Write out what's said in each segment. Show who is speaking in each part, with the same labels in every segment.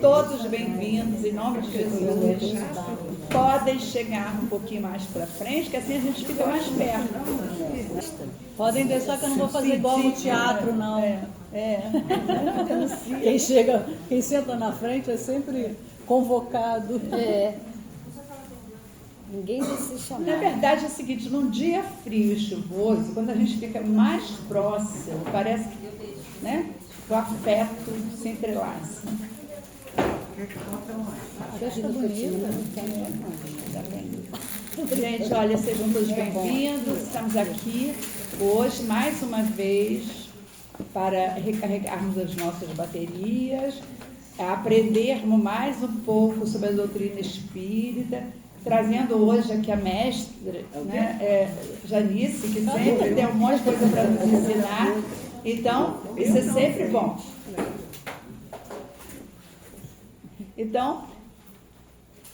Speaker 1: todos bem-vindos, em nome de Jesus. Podem chegar um pouquinho mais para frente, que assim a gente fica mais perto.
Speaker 2: Podem deixar que eu não vou fazer igual no teatro, não. Quem senta na frente é sempre convocado.
Speaker 3: Ninguém vai se chamar.
Speaker 1: Na verdade é o seguinte, num dia frio e chuvoso, quando a gente fica mais próximo, parece que, né, o afeto se entrelaça. Gente, olha, sejam todos bem-vindos. Estamos aqui hoje, mais uma vez, para recarregarmos as nossas baterias, aprendermos mais um pouco sobre a doutrina espírita, trazendo hoje aqui a mestra, né, Janice, que sempre tem um monte de coisa para nos ensinar. Então, isso é sempre bom. Então,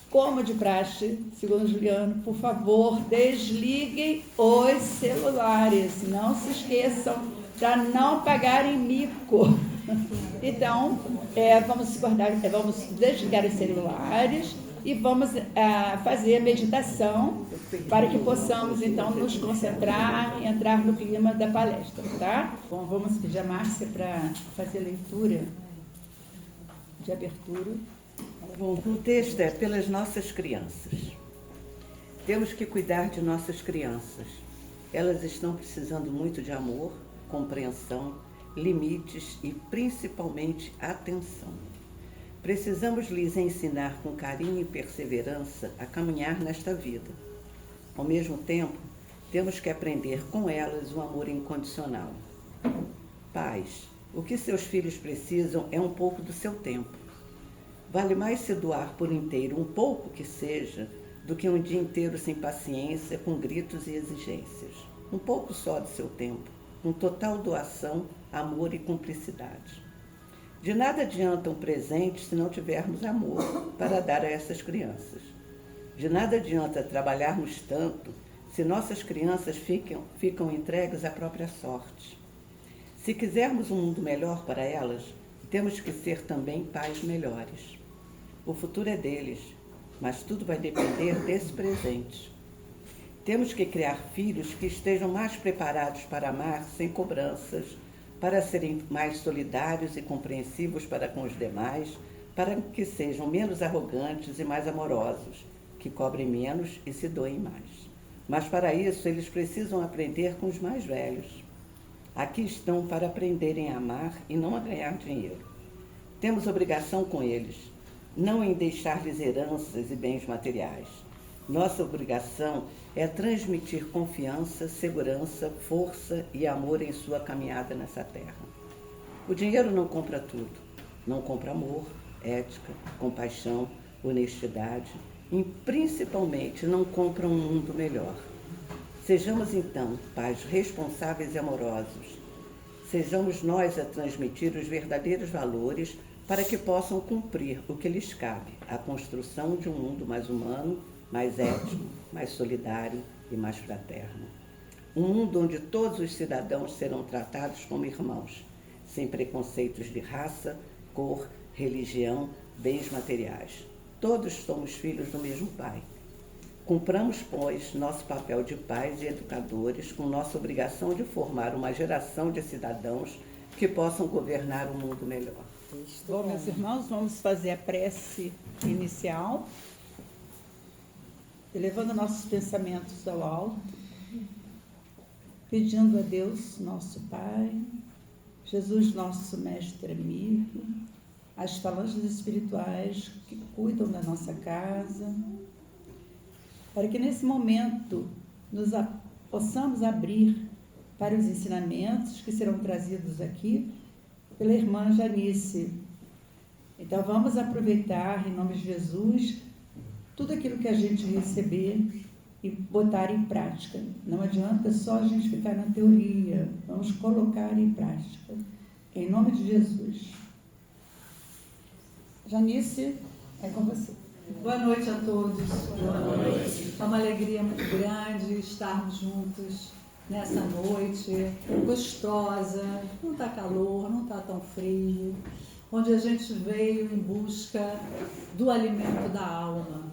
Speaker 1: como de praxe, segundo Juliano, por favor, desliguem os celulares. Não se esqueçam para não pagarem mico. Então, vamos desligar os celulares e vamos fazer a meditação para que possamos, então, nos concentrar e entrar no clima da palestra, tá? Bom, vamos pedir a Márcia para fazer a leitura de abertura.
Speaker 4: Bom, o texto é pelas nossas crianças. Temos que cuidar de nossas crianças. Elas estão precisando muito de amor, compreensão, limites e, principalmente, atenção. Precisamos lhes ensinar com carinho e perseverança a caminhar nesta vida. Ao mesmo tempo, temos que aprender com elas o amor incondicional. Pais, o que seus filhos precisam é um pouco do seu tempo. Vale mais se doar por inteiro um pouco que seja, do que um dia inteiro sem paciência, com gritos e exigências. Um pouco só do seu tempo, com total doação, amor e cumplicidade. De nada adianta um presente se não tivermos amor para dar a essas crianças. De nada adianta trabalharmos tanto se nossas crianças ficam entregues à própria sorte. Se quisermos um mundo melhor para elas, temos que ser também pais melhores. O futuro é deles, mas tudo vai depender desse presente. Temos que criar filhos que estejam mais preparados para amar sem cobranças, para serem mais solidários e compreensivos para com os demais, para que sejam menos arrogantes e mais amorosos, que cobrem menos e se doem mais. Mas para isso eles precisam aprender com os mais velhos. Aqui estão para aprenderem a amar e não a ganhar dinheiro. Temos obrigação com eles, não em deixar-lhes heranças e bens materiais. Nossa obrigação é transmitir confiança, segurança, força e amor em sua caminhada nessa terra. O dinheiro não compra tudo. Não compra amor, ética, compaixão, honestidade e, principalmente, não compra um mundo melhor. Sejamos, então, pais responsáveis e amorosos. Sejamos nós a transmitir os verdadeiros valores para que possam cumprir o que lhes cabe, a construção de um mundo mais humano, mais ético, mais solidário e mais fraterno. Um mundo onde todos os cidadãos serão tratados como irmãos, sem preconceitos de raça, cor, religião, bens materiais. Todos somos filhos do mesmo Pai. Cumpramos, pois, nosso papel de pais e educadores com nossa obrigação de formar uma geração de cidadãos que possam governar um mundo melhor.
Speaker 1: Bom, meus irmãos, vamos fazer a prece inicial, elevando nossos pensamentos ao alto, pedindo a Deus, nosso Pai, Jesus, nosso Mestre amigo, as falanges espirituais que cuidam da nossa casa, para que nesse momento possamos abrir para os ensinamentos que serão trazidos aqui pela irmã Janice. Então vamos aproveitar, em nome de Jesus, tudo aquilo que a gente receber e botar em prática. Não adianta só a gente ficar na teoria, vamos colocar em prática. Em nome de Jesus. Janice, é com você.
Speaker 2: Boa noite a todos. Boa noite. É uma alegria muito grande estarmos juntos nessa noite gostosa. Não está calor, não está tão frio. onde a gente veio em busca do alimento da alma.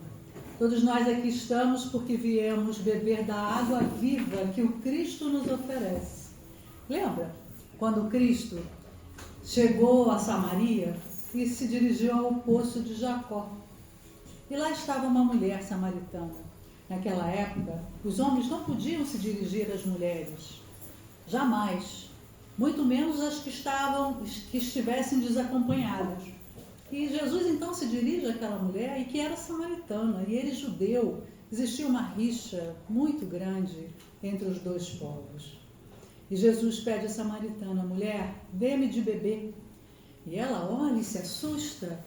Speaker 2: Todos nós aqui estamos porque viemos beber da água viva que o Cristo nos oferece. Lembra quando Cristo chegou a Samaria e se dirigiu ao poço de Jacó? E lá estava uma mulher samaritana. Naquela época, os homens não podiam se dirigir às mulheres, jamais, muito menos as que estivessem desacompanhadas. E Jesus então se dirige àquela mulher, e que era samaritana, e ele judeu. Existia uma rixa muito grande entre os dois povos. E Jesus pede à samaritana: mulher, dê-me de beber. E ela olha e se assusta.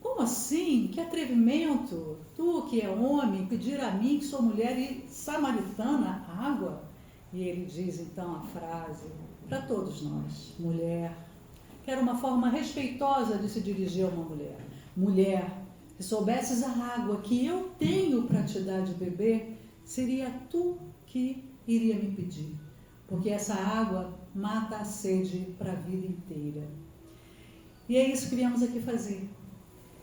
Speaker 2: Como assim? Que atrevimento! Tu que é homem, pedir a mim, que sou mulher e samaritana, água? E ele diz então a frase para todos nós: mulher, que era uma forma respeitosa de se dirigir a uma mulher. Mulher, se soubesses a água que eu tenho para te dar de beber, seria tu que iria me pedir, porque essa água mata a sede para a vida inteira. E é isso que viemos aqui fazer.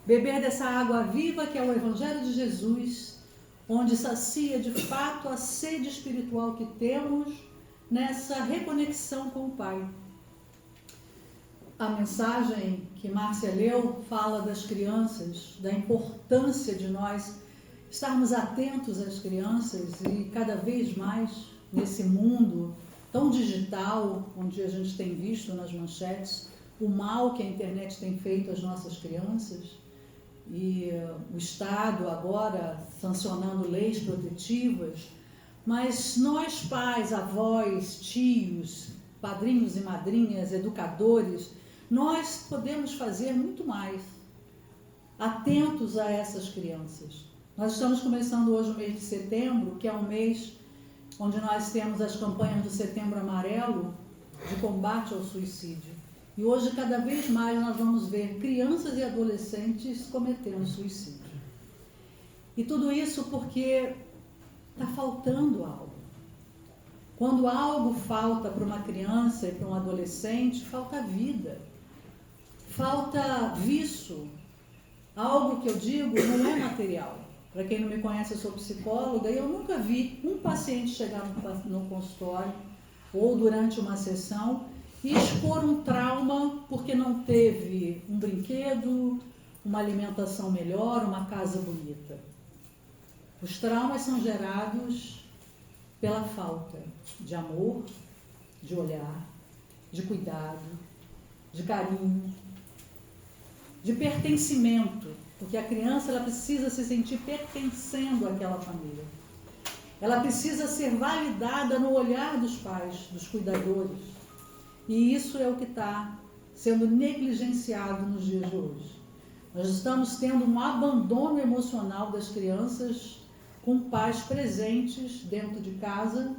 Speaker 2: Beber dessa água viva que é o Evangelho de Jesus, onde sacia de fato a sede espiritual que temos nessa reconexão com o Pai. A mensagem que Márcia leu fala das crianças, da importância de nós estarmos atentos às crianças e cada vez mais nesse mundo tão digital, onde a gente tem visto nas manchetes o mal que a internet tem feito às nossas crianças. E o Estado agora sancionando leis protetivas, mas nós pais, avós, tios, padrinhos e madrinhas, educadores, nós podemos fazer muito mais, atentos a essas crianças. Nós estamos começando hoje o mês de setembro, que é um mês onde nós temos as campanhas do Setembro Amarelo de combate ao suicídio. E hoje, cada vez mais, nós vamos ver crianças e adolescentes cometendo suicídio. E tudo isso porque está faltando algo. Quando algo falta para uma criança e para um adolescente, falta vida, falta vício. Algo que eu digo não é material. Para quem não me conhece, eu sou psicóloga e eu nunca vi um paciente chegar no consultório ou durante uma sessão e expor um trauma porque não teve um brinquedo, uma alimentação melhor, uma casa bonita. Os traumas são gerados pela falta de amor, de olhar, de cuidado, de carinho, de pertencimento, porque a criança ela precisa se sentir pertencendo àquela família. Ela precisa ser validada no olhar dos pais, dos cuidadores. E isso é o que está sendo negligenciado nos dias de hoje. Nós estamos tendo um abandono emocional das crianças com pais presentes dentro de casa,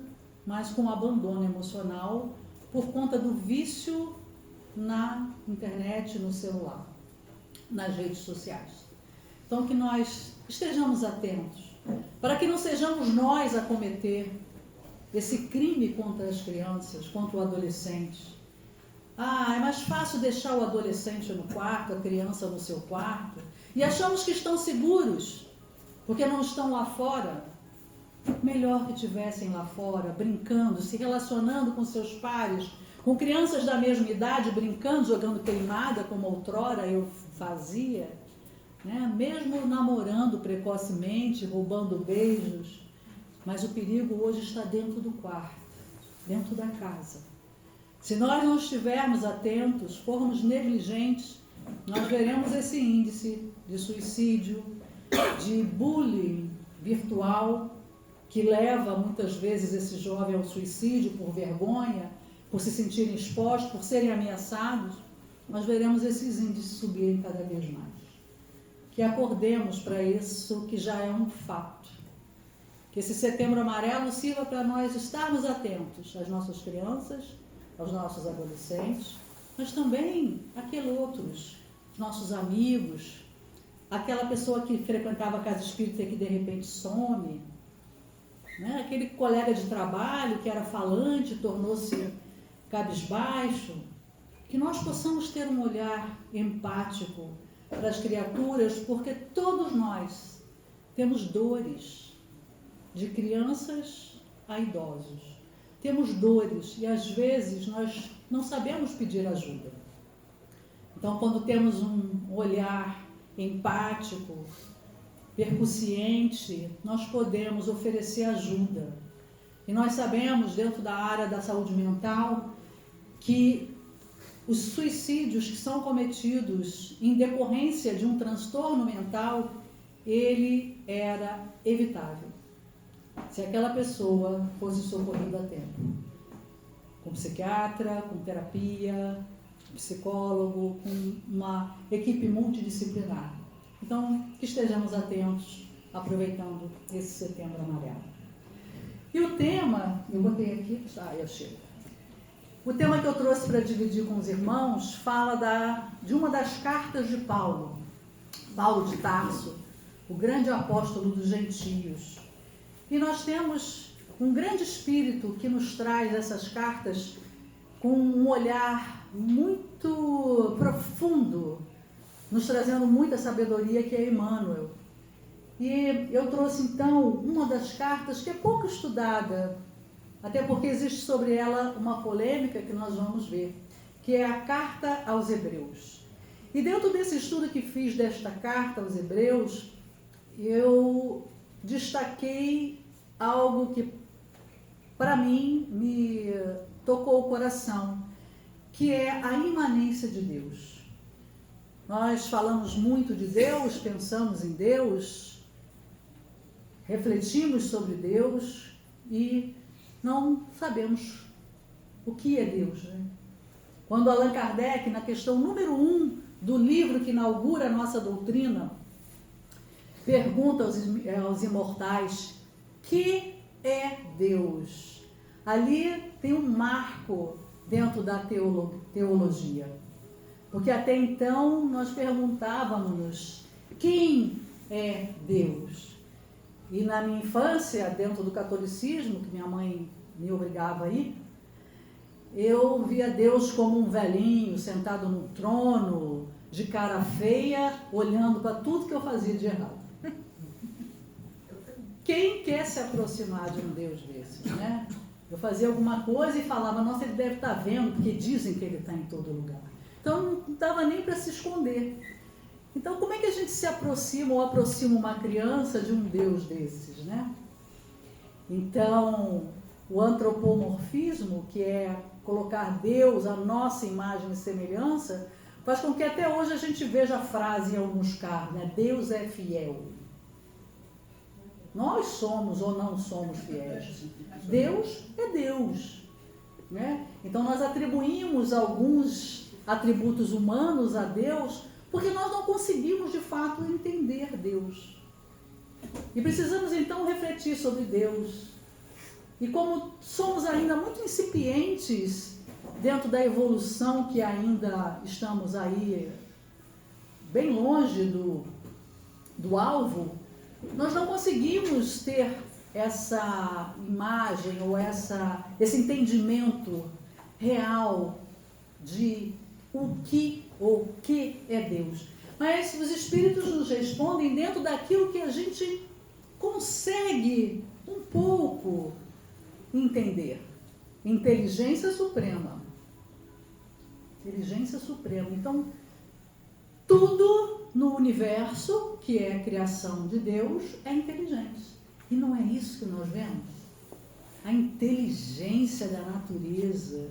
Speaker 2: mas com abandono emocional por conta do vício na internet, no celular, nas redes sociais. Então, que nós estejamos atentos, para que não sejamos nós a cometer esse crime contra as crianças, contra o adolescente. É mais fácil deixar o adolescente no quarto, a criança no seu quarto, e achamos que estão seguros, porque não estão lá fora. Melhor que estivessem lá fora, brincando, se relacionando com seus pares, com crianças da mesma idade, brincando, jogando queimada, como outrora eu fazia, né? Mesmo namorando precocemente, roubando beijos. Mas o perigo hoje está dentro do quarto, dentro da casa. Se nós não estivermos atentos, formos negligentes, nós veremos esse índice de suicídio, de bullying virtual, que leva muitas vezes esse jovem ao suicídio por vergonha, por se sentirem expostos, por serem ameaçados. Nós veremos esses índices subirem cada vez mais. Que acordemos para isso, que já é um fato. Que esse Setembro Amarelo sirva para nós estarmos atentos às nossas crianças, aos nossos adolescentes, mas também àqueles outros, nossos amigos, aquela pessoa que frequentava a casa espírita e que de repente some, né? Aquele colega de trabalho que era falante, tornou-se cabisbaixo. que nós possamos ter um olhar empático para as criaturas, porque todos nós temos dores, de crianças a idosos. Temos dores e às vezes nós não sabemos pedir ajuda. Então, quando temos um olhar empático, percussiente, nós podemos oferecer ajuda. E nós sabemos, dentro da área da saúde mental, que os suicídios que são cometidos em decorrência de um transtorno mental, ele era evitável, se aquela pessoa fosse socorrida a tempo. Com psiquiatra, com terapia, psicólogo, com uma equipe multidisciplinar. Então, que estejamos atentos, aproveitando esse Setembro Amarelo. E o tema, eu botei aqui, eu chego. O tema que eu trouxe para dividir com os irmãos fala de uma das cartas de Paulo de Tarso, o grande apóstolo dos gentios. E nós temos um grande espírito que nos traz essas cartas com um olhar muito profundo, nos trazendo muita sabedoria, que é Emmanuel. E eu trouxe então uma das cartas que é pouco estudada, até porque existe sobre ela uma polêmica que nós vamos ver, que é a Carta aos Hebreus. E dentro desse estudo que fiz desta Carta aos Hebreus, eu destaquei algo que para mim me tocou o coração, que é a imanência de Deus. Nós falamos muito de Deus, pensamos em Deus, refletimos sobre Deus e não sabemos o que é Deus, né? Quando Allan Kardec, na questão número 1 do livro que inaugura a nossa doutrina, pergunta aos imortais: que é Deus? Ali tem um marco dentro da teologia. Porque até então nós perguntávamos: quem é Deus? E na minha infância, dentro do catolicismo, que minha mãe me obrigava a ir, eu via Deus como um velhinho sentado no trono, de cara feia, olhando para tudo que eu fazia de errado. Quem quer se aproximar de um Deus desses, né? Eu fazia alguma coisa e falava: nossa, ele deve estar vendo, porque dizem que ele está em todo lugar. Então não dava nem para se esconder. Então como é que a gente se aproxima ou aproxima uma criança de um Deus desses, né? Então o antropomorfismo, que é colocar Deus à nossa imagem e semelhança, faz com que até hoje a gente veja a frase em alguns casos, né? Deus é fiel. Nós somos ou não somos fiéis. Deus é Deus, né? Então nós atribuímos alguns atributos humanos a Deus porque nós não conseguimos de fato entender Deus. E precisamos então refletir sobre Deus. E como somos ainda muito incipientes dentro da evolução, que ainda estamos aí bem longe do alvo, nós não conseguimos ter essa imagem ou esse entendimento real de o que é Deus. Mas os Espíritos nos respondem dentro daquilo que a gente consegue um pouco entender. Inteligência suprema. Inteligência suprema. Então, tudo no universo, que é a criação de Deus, é inteligência. E não é isso que nós vemos? A inteligência da natureza,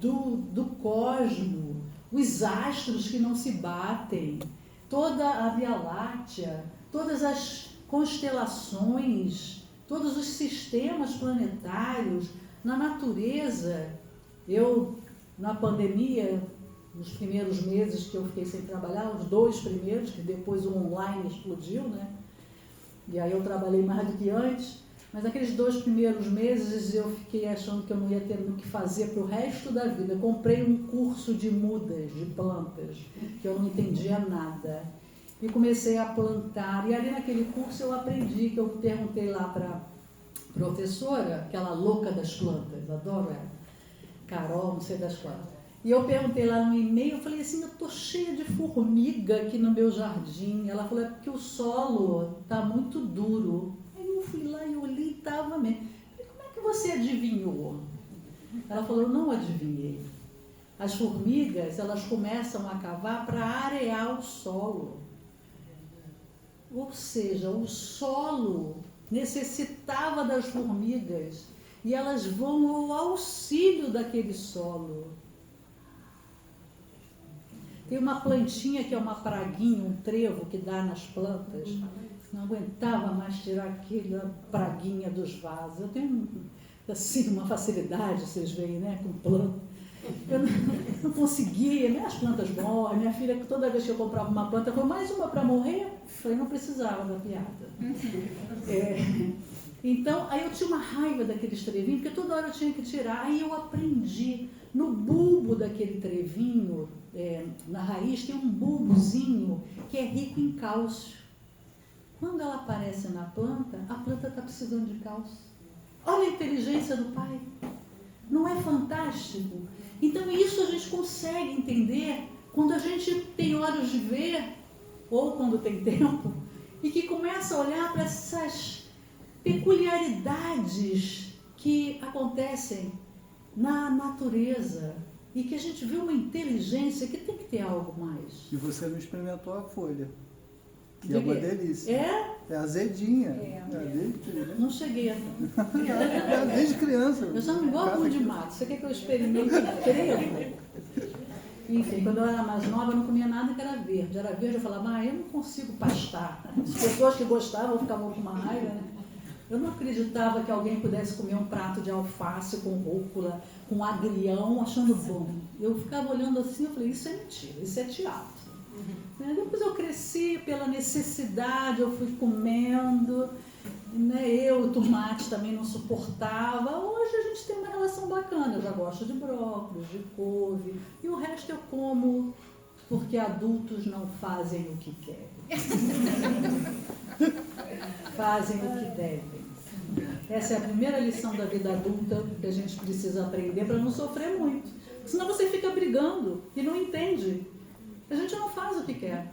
Speaker 2: do cosmos, os astros que não se batem, toda a Via Láctea, todas as constelações, todos os sistemas planetários, na natureza. Eu, na pandemia, nos primeiros meses que eu fiquei sem trabalhar, os 2 primeiros, que depois o online explodiu, né? E aí eu trabalhei mais do que antes, mas aqueles 2 primeiros meses eu fiquei achando que eu não ia ter o que fazer para o resto da vida. Eu comprei um curso de mudas, de plantas, que eu não entendia nada. E comecei a plantar. E ali naquele curso eu aprendi, que eu perguntei lá para a professora, aquela louca das plantas, adoro ela, Carol, não sei das quantas. E eu perguntei lá no e-mail, eu falei assim, eu tô cheia de formiga aqui no meu jardim. Ela falou, é porque o solo tá muito duro. Aí eu fui lá e olhei e tava mesmo. Falei, como é que você adivinhou? Ela falou, eu não adivinhei. As formigas, elas começam a cavar para arear o solo. Ou seja, o solo necessitava das formigas e elas vão ao auxílio daquele solo. Tem uma plantinha que é uma praguinha, um trevo que dá nas plantas. Não aguentava mais tirar aquela praguinha dos vasos. Eu tenho assim, uma facilidade, vocês veem, né, com planta. Eu não conseguia, minhas plantas morrem. Minha filha, toda vez que eu comprava uma planta, eu falei, mais uma para morrer? Eu falei, não precisava da piada. Então, aí eu tinha uma raiva daqueles trevinhos, porque toda hora eu tinha que tirar. Aí eu aprendi, no bulbo daquele trevinho, na raiz, tem um bulbozinho que é rico em cálcio. Quando ela aparece na planta, a planta está precisando de cálcio. Olha a inteligência do Pai. Não é fantástico? Então isso a gente consegue entender quando a gente tem olhos de ver, ou quando tem tempo, e que começa a olhar para essas peculiaridades que acontecem na natureza e que a gente vê uma inteligência que tem que ter algo mais.
Speaker 3: E você não experimentou a folha, que é uma delícia.
Speaker 2: É
Speaker 3: azedinha. Desde...
Speaker 2: Não cheguei a...
Speaker 3: desde criança.
Speaker 2: Eu já não gosto muito de mato. Você quer que eu experimente trevo? Enfim, quando eu era mais nova, eu não comia nada que era verde. Era verde, eu falava, eu não consigo pastar. As pessoas que gostavam ficavam com uma raiva, né? Eu não acreditava que alguém pudesse comer um prato de alface com rúcula, com agrião, achando bom. Eu ficava olhando assim, eu falei, isso é mentira, isso é teatro. Depois eu cresci pela necessidade, eu fui comendo, né? O tomate também não suportava. Hoje a gente tem uma relação bacana, eu já gosto de brócolis, de couve, e o resto eu como porque adultos não fazem o que querem. Fazem o que devem. Essa é a primeira lição da vida adulta que a gente precisa aprender para não sofrer muito. Senão você fica brigando e não entende. A gente não faz o que quer.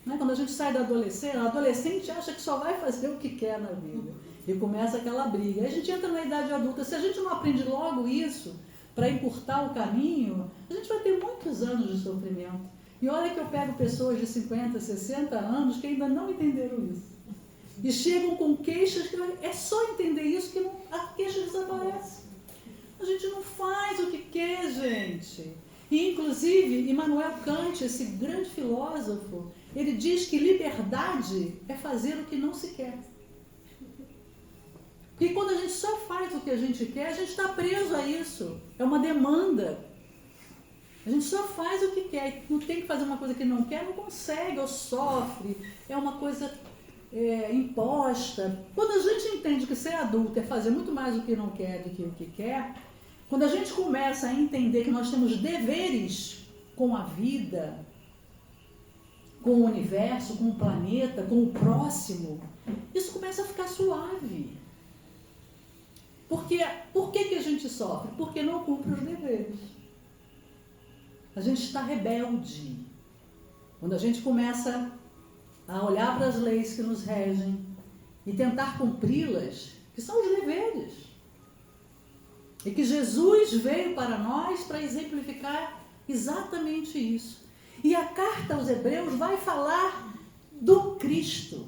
Speaker 2: Né? Quando a gente sai da adolescência, a adolescente acha que só vai fazer o que quer na vida. E começa aquela briga. Aí a gente entra na idade adulta. Se a gente não aprende logo isso, para encurtar o caminho, a gente vai ter muitos anos de sofrimento. E olha que eu pego pessoas de 50, 60 anos que ainda não entenderam isso. E chegam com queixas que é só entender isso que a queixa desaparece. A gente não faz o que quer, gente. E, inclusive, Immanuel Kant, esse grande filósofo, ele diz que liberdade é fazer o que não se quer. Porque quando a gente só faz o que a gente quer, a gente está preso a isso. É uma demanda. A gente só faz o que quer. Não tem que fazer uma coisa que não quer, não consegue, ou sofre. É uma coisa imposta. Quando a gente entende que ser adulto é fazer muito mais o que não quer do que o que quer, quando a gente começa a entender que nós temos deveres com a vida, com o universo, com o planeta, com o próximo, isso começa a ficar suave. Por que a gente sofre? Porque não cumpre os deveres. A gente está rebelde. Quando a gente começa a olhar para as leis que nos regem e tentar cumpri-las, que são os deveres. E que Jesus veio para nós para exemplificar exatamente isso. E a carta aos Hebreus vai falar do Cristo.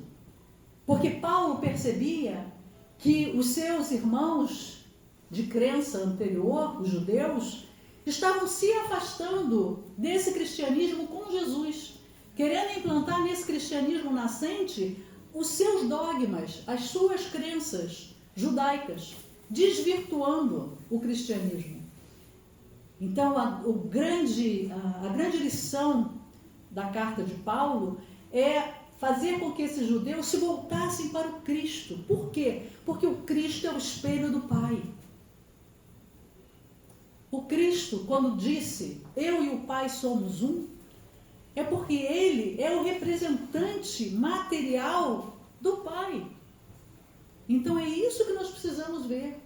Speaker 2: Porque Paulo percebia que os seus irmãos de crença anterior, os judeus, estavam se afastando desse cristianismo com Jesus, querendo implantar nesse cristianismo nascente os seus dogmas, as suas crenças judaicas, desvirtuando o cristianismo. Então, a grande lição da carta de Paulo é fazer com que esses judeus se voltassem para o Cristo. Por quê? Porque o Cristo é o espelho do Pai. O Cristo, quando disse, eu e o Pai somos um, é porque Ele é o representante material do Pai. Então é isso que nós precisamos ver.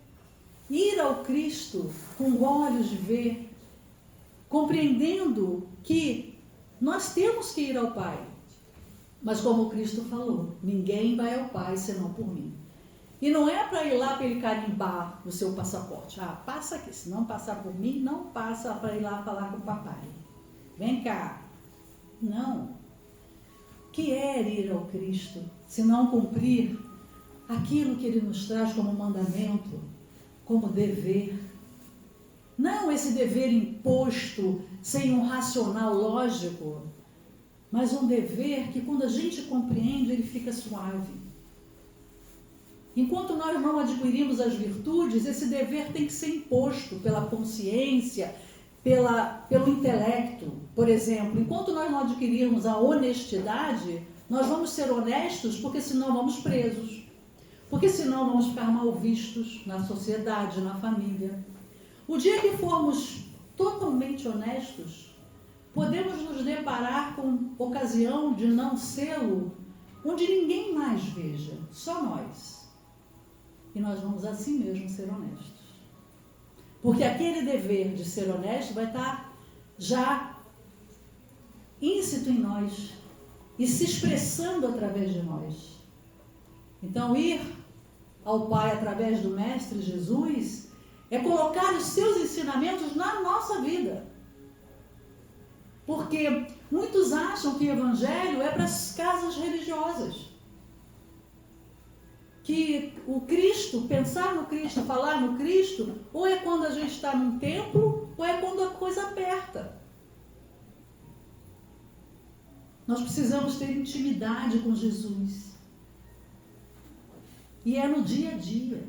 Speaker 2: Ir ao Cristo com olhos de ver, compreendendo que nós temos que ir ao Pai. Mas como Cristo falou, ninguém vai ao Pai senão por mim. E não é para ir lá para ele carimbar o seu passaporte. Ah, passa aqui. Se não passar por mim, não passa para ir lá falar com o papai. Vem cá. Não. Que é ir ao Cristo, se não cumprir aquilo que ele nos traz como mandamento, como dever. Não esse dever imposto, sem um racional lógico, mas um dever que quando a gente compreende, ele fica suave. Enquanto nós não adquirimos as virtudes, esse dever tem que ser imposto pela consciência, pelo intelecto. Por exemplo, enquanto nós não adquirirmos a honestidade, nós vamos ser honestos porque senão vamos presos. Porque senão vamos ficar mal vistos na sociedade, na família. O dia que formos totalmente honestos, podemos nos deparar com ocasião de não sê-lo, onde ninguém mais veja, só nós. E nós vamos assim mesmo ser honestos. Porque aquele dever de ser honesto vai estar já íncito em nós e se expressando através de nós. Então, ir ao Pai através do Mestre Jesus é colocar os seus ensinamentos na nossa vida. Porque muitos acham que o Evangelho é para as casas religiosas. Que o Cristo, pensar no Cristo, falar no Cristo, ou é quando a gente está num templo, ou é quando a coisa aperta. Nós precisamos ter intimidade com Jesus. E é no dia a dia.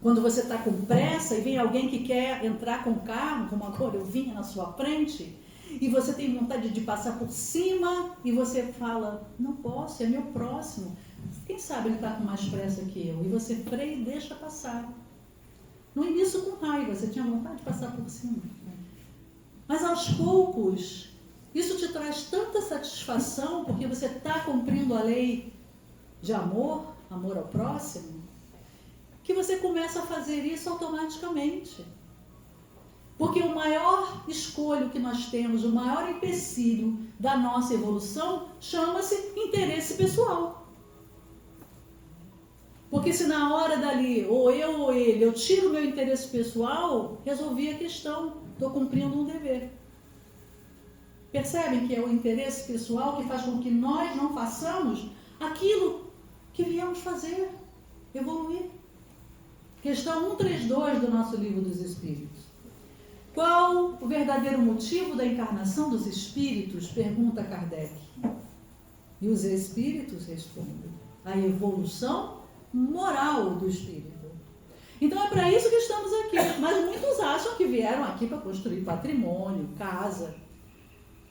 Speaker 2: Quando você está com pressa e vem alguém que quer entrar com o carro, como agora eu vinha na sua frente, e você tem vontade de passar por cima e você fala, não posso, é meu próximo. Quem sabe ele está com mais pressa que eu. E você freia e deixa passar. No início com raiva, você tinha vontade de passar por cima. Mas aos poucos, isso te traz tanta satisfação porque você está cumprindo a lei de amor, amor ao próximo, que você começa a fazer isso automaticamente. Porque o maior escolho que nós temos, o maior empecilho da nossa evolução, chama-se interesse pessoal. Porque se na hora dali, ou eu ou ele, eu tiro o meu interesse pessoal, resolvi a questão, estou cumprindo um dever. Percebem que é o interesse pessoal que faz com que nós não façamos aquilo que viemos fazer, evoluir. Questão 132 do nosso Livro dos Espíritos. Qual o verdadeiro motivo da encarnação dos espíritos? Pergunta Kardec. E os espíritos respondem: a evolução moral do espírito. Então é para isso que estamos aqui. Mas muitos acham que vieram aqui para construir patrimônio, casa,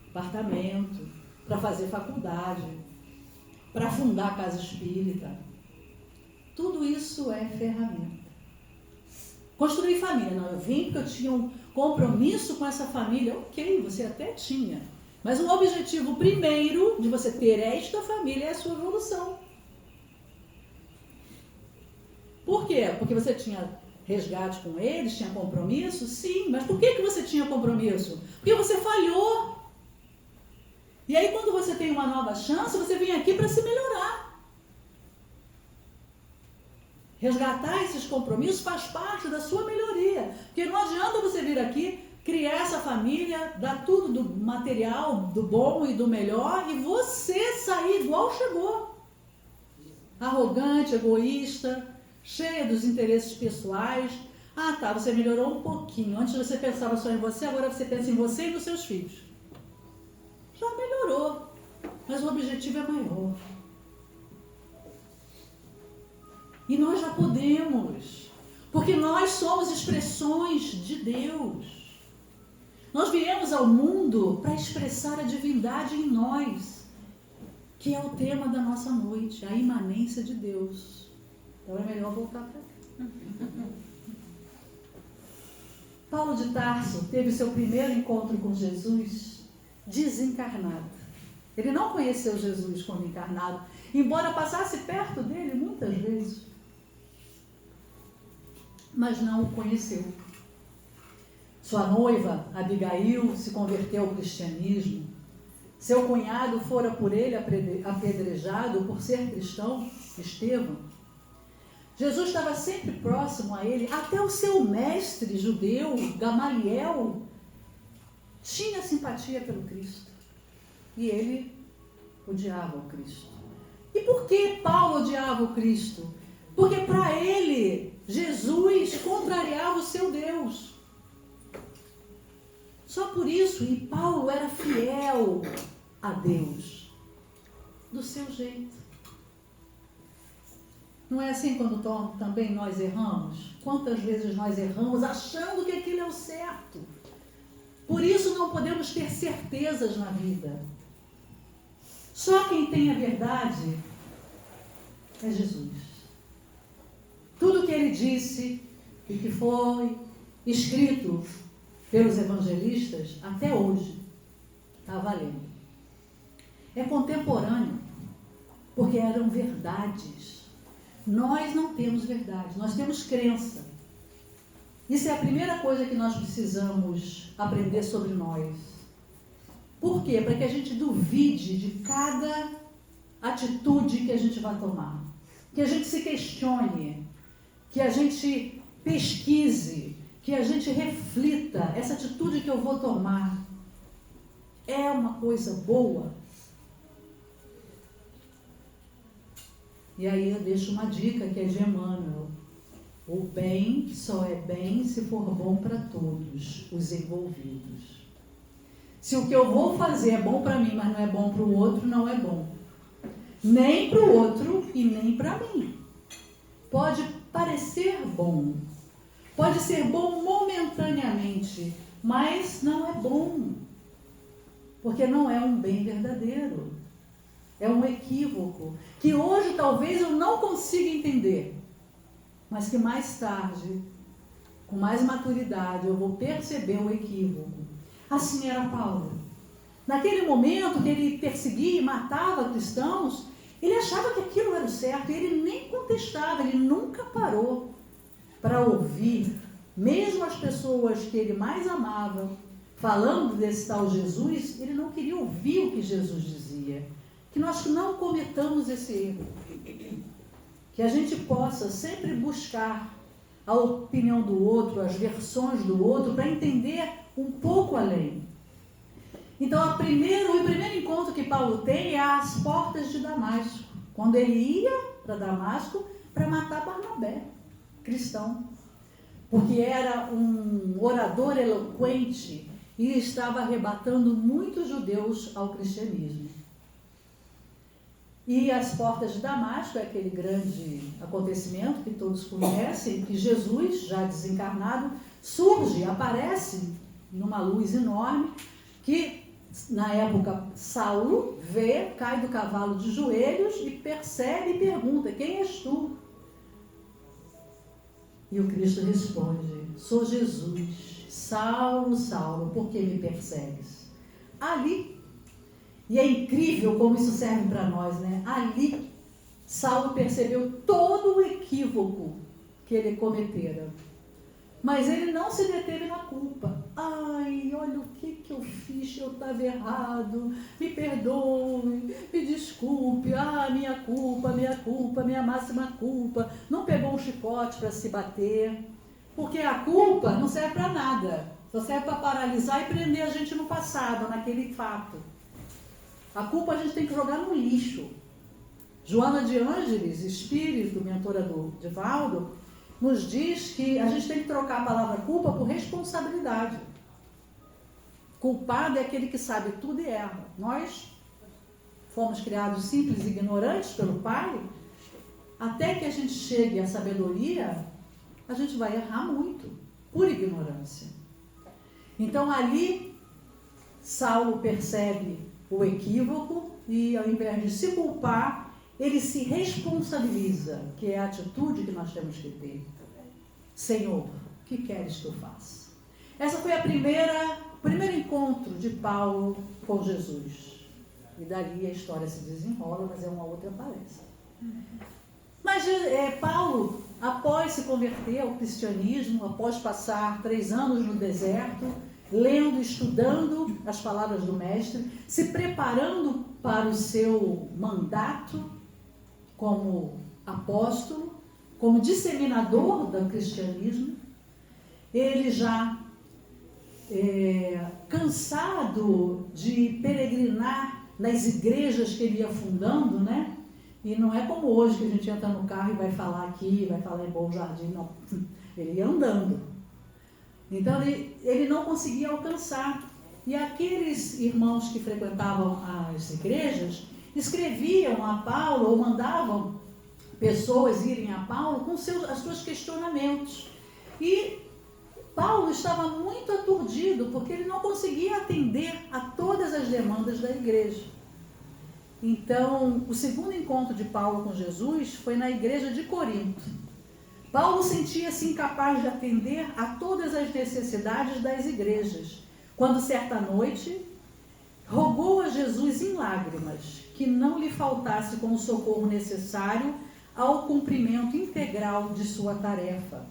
Speaker 2: apartamento, para fazer faculdade, para fundar casa espírita. Tudo isso é ferramenta. Construir família. Não, eu vim porque eu tinha um compromisso com essa família. Ok, você até tinha. Mas o objetivo primeiro de você ter esta família é a sua evolução. Por quê? Porque você tinha resgate com eles, tinha compromisso? Sim, mas por que você tinha compromisso? Porque você falhou. E aí quando você tem uma nova chance, você vem aqui para se melhorar. Resgatar esses compromissos faz parte da sua melhoria. Porque não adianta você vir aqui, criar essa família, dar tudo do material, do bom e do melhor, e você sair igual chegou. Arrogante, egoísta, cheia dos interesses pessoais. Ah, tá, você melhorou um pouquinho. Antes você pensava só em você, agora você pensa em você e nos seus filhos. Já melhorou, mas o objetivo é maior. E nós já podemos, porque nós somos expressões de Deus. Nós viemos ao mundo para expressar a divindade em nós, que é o tema da nossa noite, a imanência de Deus. Então é melhor voltar para cá. Paulo de Tarso teve seu primeiro encontro com Jesus desencarnado. Ele não conheceu Jesus como encarnado, embora passasse perto dele muitas vezes. Mas não o conheceu. Sua noiva, Abigail, se converteu ao cristianismo. Seu cunhado fora por ele apedrejado por ser cristão, Estevão. Jesus estava sempre próximo a ele, até o seu mestre judeu, Gamaliel, tinha simpatia pelo Cristo. E ele odiava o Cristo. E por que Paulo odiava o Cristo? Porque para ele, Jesus contrariava o seu Deus. Só por isso, e Paulo era fiel a Deus, do seu jeito. Não é assim quando também nós erramos? Quantas vezes nós erramos achando que aquilo é o certo? Por isso não podemos ter certezas na vida. Só quem tem a verdade é Jesus. Tudo que ele disse e que foi escrito pelos evangelistas até hoje está valendo. É contemporâneo, porque eram verdades. Nós não temos verdade, nós temos crença. Isso é a primeira coisa que nós precisamos aprender sobre nós. Por quê? Para que a gente duvide de cada atitude que a gente vai tomar. Que a gente se questione, que a gente pesquise, que a gente reflita. Essa atitude que eu vou tomar é uma coisa boa? E aí eu deixo uma dica que é de Emmanuel. O bem só é bem se for bom para todos os envolvidos. Se o que eu vou fazer é bom para mim, mas não é bom para o outro, não é bom. Nem para o outro e nem para mim. Pode parecer bom. Pode ser bom momentaneamente, mas não é bom. Porque não é um bem verdadeiro. É um equívoco. Que hoje talvez eu não consiga entender. Mas que mais tarde, com mais maturidade, eu vou perceber o equívoco. Assim era Paulo. Naquele momento que ele perseguia e matava cristãos, ele achava que aquilo era o certo, e ele nem contestava, ele nunca parou para ouvir, mesmo as pessoas que ele mais amava, falando desse tal Jesus, ele não queria ouvir o que Jesus dizia. Que nós não cometamos esse erro. Que a gente possa sempre buscar a opinião do outro, as versões do outro, para entender um pouco além. Então, o primeiro encontro que Paulo tem é às portas de Damasco, quando ele ia para Damasco para matar Barnabé, cristão, porque era um orador eloquente e estava arrebatando muitos judeus ao cristianismo. E as portas de Damasco é aquele grande acontecimento que todos conhecem, que Jesus, já desencarnado, surge, aparece numa luz enorme, que na época Saulo vê, cai do cavalo de joelhos e percebe e pergunta: quem és tu? E o Cristo responde: sou Jesus. Saulo, Saulo, por que me persegues? Ali. E é incrível como isso serve para nós, né? Ali, Saulo percebeu todo o equívoco que ele cometera. Mas ele não se deteve na culpa. Ai, olha o que eu fiz, eu estava errado, me perdoe, me desculpe, minha culpa, minha máxima culpa. Não pegou um chicote para se bater, porque a culpa não serve para nada, só serve para paralisar e prender a gente no passado, naquele fato. A culpa a gente tem que jogar no lixo. Joana de Ângeles, espírito, mentora do Divaldo, nos diz que a gente tem que trocar a palavra culpa por responsabilidade. Culpado é aquele que sabe tudo e erra. Nós fomos criados simples e ignorantes pelo Pai. Até que a gente chegue à sabedoria, a gente vai errar muito, por ignorância. Então ali, Saulo percebe o equívoco e, ao invés de se culpar, ele se responsabiliza, que é a atitude que nós temos que ter. Senhor, o que queres que eu faça? Essa foi o primeiro encontro de Paulo com Jesus. E dali a história se desenrola, mas é uma outra palestra. Mas Paulo, após se converter ao cristianismo, após passar 3 anos no deserto, lendo, estudando as palavras do Mestre, se preparando para o seu mandato como apóstolo, como disseminador do cristianismo, ele já cansado de peregrinar nas igrejas que ele ia fundando, né? E não é como hoje que a gente entra no carro e vai falar aqui, vai falar em Bom Jardim, não. Ele ia andando. Então ele não conseguia alcançar. E aqueles irmãos que frequentavam as igrejas escreviam a Paulo ou mandavam pessoas irem a Paulo com os seus questionamentos. E Paulo estava muito aturdido porque ele não conseguia atender a todas as demandas da igreja. Então, o segundo encontro de Paulo com Jesus foi na igreja de Corinto. Paulo sentia-se incapaz de atender a todas as necessidades das igrejas, quando certa noite rogou a Jesus em lágrimas que não lhe faltasse com o socorro necessário ao cumprimento integral de sua tarefa.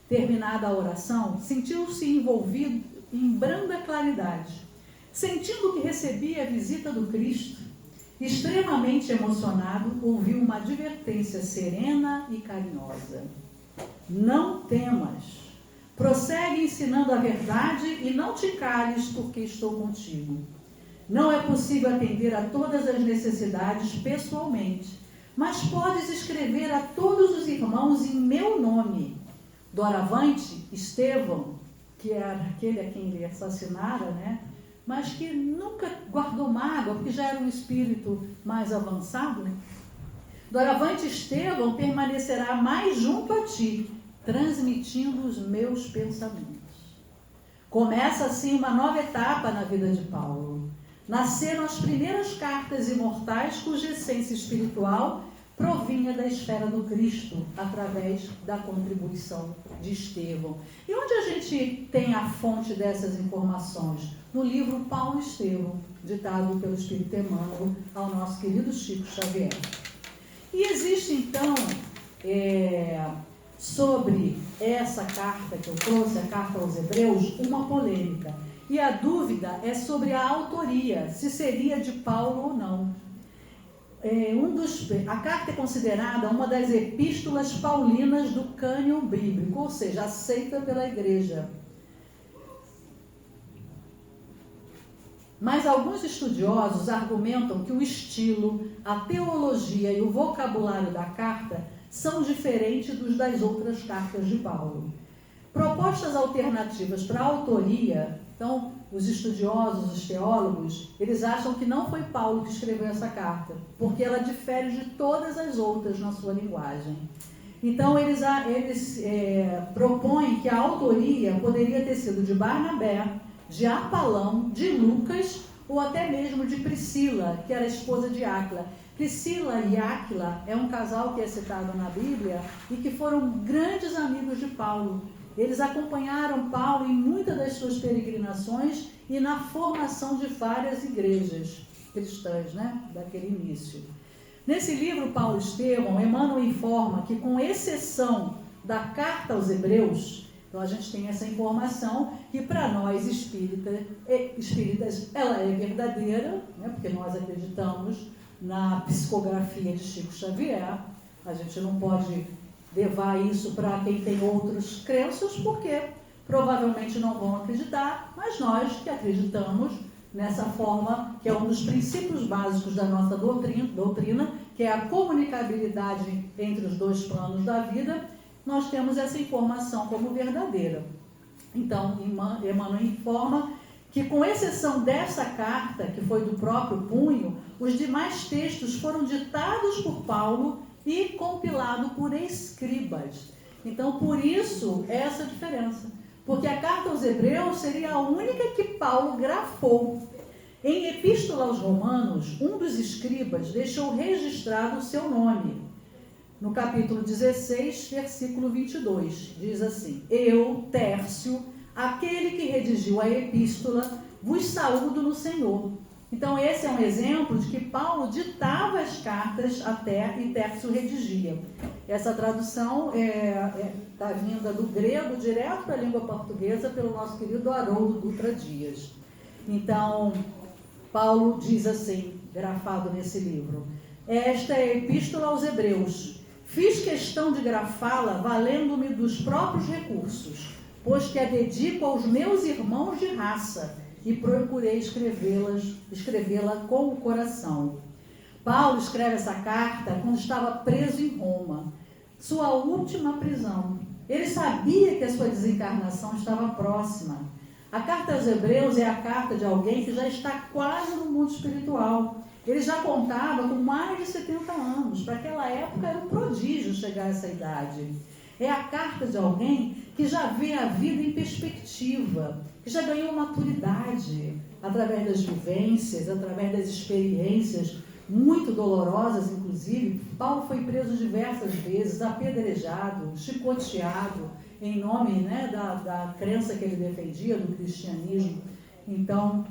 Speaker 2: Terminada a oração, sentiu-se envolvido em branda claridade, sentindo que recebia a visita do Cristo. Extremamente emocionado, ouviu uma advertência serena e carinhosa. Não temas, prossegue ensinando a verdade e não te cales, porque estou contigo. Não é possível atender a todas as necessidades pessoalmente, mas podes escrever a todos os irmãos em meu nome. Doravante, Estevão, que era aquele a quem ele assassinara, né? Mas que nunca guardou mágoa, porque já era um espírito mais avançado, né? Doravante, Estevão permanecerá mais junto a ti, transmitindo os meus pensamentos. Começa assim uma nova etapa na vida de Paulo. Nasceram as primeiras cartas imortais cuja essência espiritual provinha da esfera do Cristo, através da contribuição de Estevão. E onde a gente tem a fonte dessas informações? No livro Paulo e Estevão, ditado pelo Espírito Emmanuel ao nosso querido Chico Xavier. E existe então, sobre essa carta que eu trouxe, a carta aos Hebreus, uma polêmica. E a dúvida é sobre a autoria, se seria de Paulo ou não. A carta é considerada uma das epístolas paulinas do cânon bíblico, ou seja, aceita pela igreja. Mas alguns estudiosos argumentam que o estilo, a teologia e o vocabulário da carta são diferentes dos das outras cartas de Paulo. Propostas alternativas para a autoria, então, os estudiosos, os teólogos, eles acham que não foi Paulo que escreveu essa carta, porque ela difere de todas as outras na sua linguagem. Então, eles propõem que a autoria poderia ter sido de Barnabé, de Apalão, de Lucas, ou até mesmo de Priscila, que era esposa de Áquila. Priscila e Áquila é um casal que é citado na Bíblia e que foram grandes amigos de Paulo. Eles acompanharam Paulo em muitas das suas peregrinações e na formação de várias igrejas cristãs, né, daquele início. Nesse livro, Paulo e Estevão, Emmanuel informa que, com exceção da carta aos Hebreus, então a gente tem essa informação que para nós espíritas ela é verdadeira, né, porque nós acreditamos na psicografia de Chico Xavier. A gente não pode levar isso para quem tem outras crenças, porque provavelmente não vão acreditar, mas nós que acreditamos nessa forma, que é um dos princípios básicos da nossa doutrina, que é a comunicabilidade entre os dois planos da vida, nós temos essa informação como verdadeira. Então, Emmanuel informa que, com exceção dessa carta, que foi do próprio punho, os demais textos foram ditados por Paulo e compilado por escribas. Então, por isso, essa diferença. Porque a carta aos Hebreus seria a única que Paulo grafou. Em Epístola aos Romanos, um dos escribas deixou registrado o seu nome. No capítulo 16, versículo 22, diz assim: Eu, Tércio, aquele que redigiu a epístola, vos saúdo no Senhor. Então, esse é um exemplo de que Paulo ditava as cartas até e Tércio redigia. Essa tradução está vinda do grego direto para a língua portuguesa pelo nosso querido Haroldo Dutra Dias. Então, Paulo diz assim, grafado nesse livro: esta é a epístola aos Hebreus. Fiz questão de grafá-la valendo-me dos próprios recursos, pois que a dedico aos meus irmãos de raça, e procurei escrevê-la com o coração. Paulo escreve essa carta quando estava preso em Roma, sua última prisão. Ele sabia que a sua desencarnação estava próxima. A carta aos Hebreus é a carta de alguém que já está quase no mundo espiritual. Ele já contava com mais de 70 anos. Para aquela época era um prodígio chegar a essa idade. É a carta de alguém que já vê a vida em perspectiva, que já ganhou maturidade através das vivências, através das experiências muito dolorosas, inclusive. Paulo foi preso diversas vezes, apedrejado, chicoteado, em nome, da crença que ele defendia, do cristianismo. Então,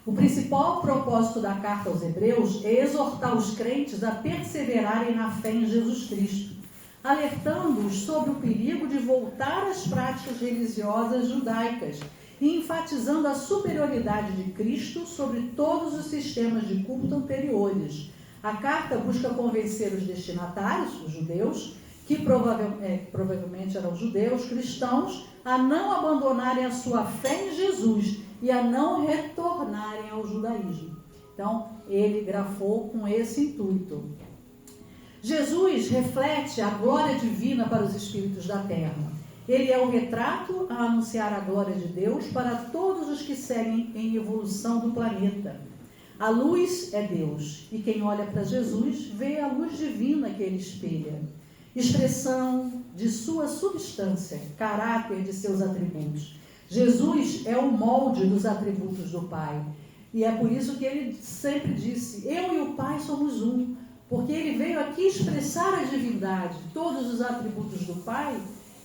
Speaker 2: o principal propósito da carta aos Hebreus é exortar os crentes a perseverarem na fé em Jesus Cristo, alertando-os sobre o perigo de voltar às práticas religiosas judaicas e enfatizando a superioridade de Cristo sobre todos os sistemas de culto anteriores. A carta busca convencer os destinatários, os judeus, que provavelmente eram judeus cristãos, a não abandonarem a sua fé em Jesus e a não retornarem ao judaísmo. Então, ele grafou com esse intuito. Jesus reflete a glória divina para os espíritos da terra. Ele é o retrato a anunciar a glória de Deus para todos os que seguem em evolução do planeta. A luz é Deus, e quem olha para Jesus vê a luz divina que ele espelha, expressão de sua substância, caráter de seus atributos. Jesus é o molde dos atributos do Pai, e é por isso que ele sempre disse: eu e o Pai somos um, porque ele veio aqui expressar a divindade, todos os atributos do Pai.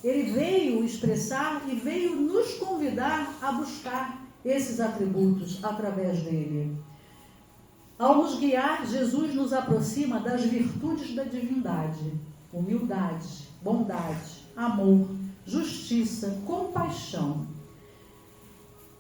Speaker 2: Ele veio expressar e veio nos convidar a buscar esses atributos através dele. Ao nos guiar, Jesus nos aproxima das virtudes da divindade: humildade, bondade, amor, justiça, compaixão.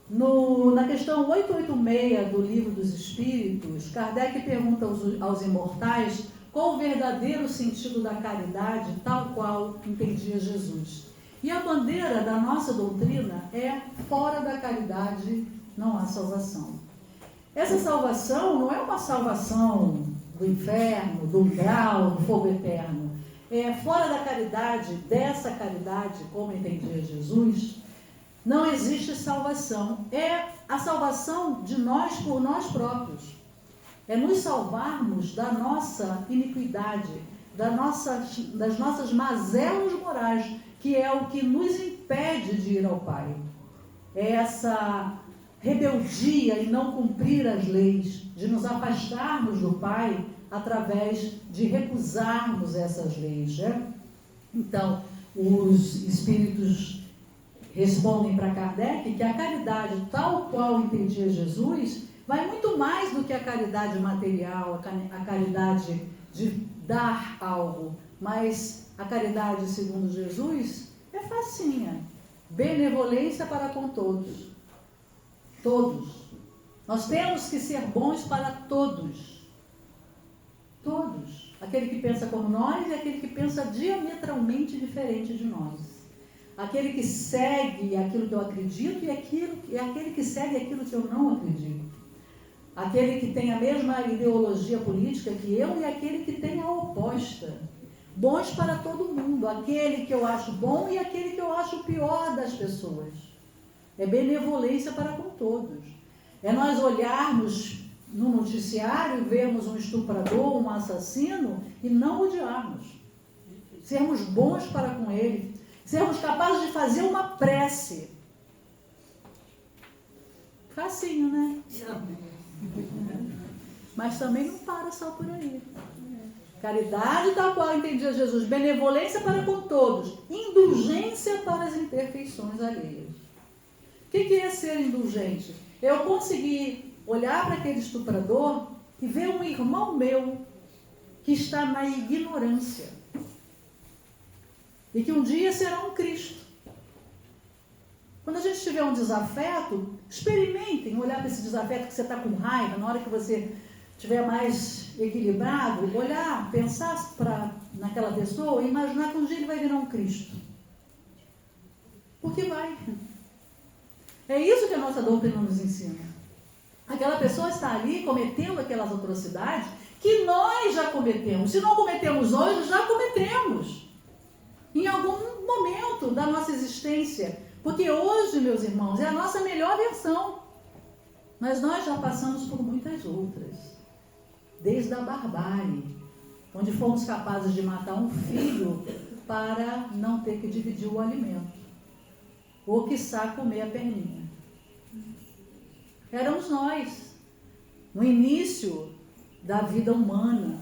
Speaker 2: Na questão 886 do Livro dos Espíritos, Kardec pergunta aos imortais qual o verdadeiro sentido da caridade, tal qual entendia Jesus. E a bandeira da nossa doutrina é: fora da caridade não há salvação. Essa salvação não é uma salvação do inferno, do umbral, do fogo eterno. Fora da caridade, dessa caridade, como entendia Jesus, não existe salvação. É a salvação de nós por nós próprios. É nos salvarmos da nossa iniquidade, das nossas mazelas morais, que é o que nos impede de ir ao Pai. É essa rebeldia em não cumprir as leis, de nos afastarmos do Pai através de recusarmos essas leis. Então, os espíritos respondem para Kardec que a caridade, tal qual entendia Jesus, vai muito mais do que a caridade material, a caridade de dar algo, mas a caridade, segundo Jesus, é facinha. Benevolência para com todos. Todos. Nós temos que ser bons para todos. Todos. Aquele que pensa como nós e aquele que pensa diametralmente diferente de nós. Aquele que segue aquilo que eu acredito e aquele que segue aquilo que eu não acredito. Aquele que tem a mesma ideologia política que eu e aquele que tem a oposta. Bons para todo mundo. Aquele que eu acho bom e aquele que eu acho o pior das pessoas. É benevolência para com todos. É nós olharmos no noticiário e vermos um estuprador, um assassino e não odiarmos. Sermos bons para com ele. Sermos capazes de fazer uma prece. Facinho, né? Mas também não para só por aí. Caridade tal qual entendia Jesus. Benevolência para com todos. Indulgência para as imperfeições alheias. O que é ser indulgente? Eu conseguir olhar para aquele estuprador e ver um irmão meu que está na ignorância e que um dia será um Cristo. Quando a gente tiver um desafeto, experimentem olhar para esse desafeto que você está com raiva, na hora que você estiver mais equilibrado, olhar, pensar naquela pessoa e imaginar que um dia ele vai virar um Cristo. Porque vai. É isso que a nossa doutrina nos ensina. Aquela pessoa está ali cometendo aquelas atrocidades que nós já cometemos. Se não cometemos hoje, já cometemos. Em algum momento da nossa existência. Porque hoje, meus irmãos, é a nossa melhor versão. Mas nós já passamos por muitas outras. Desde a barbárie, onde fomos capazes de matar um filho para não ter que dividir o alimento. Ou, quiçá, comer a perninha. Éramos nós, no início da vida humana.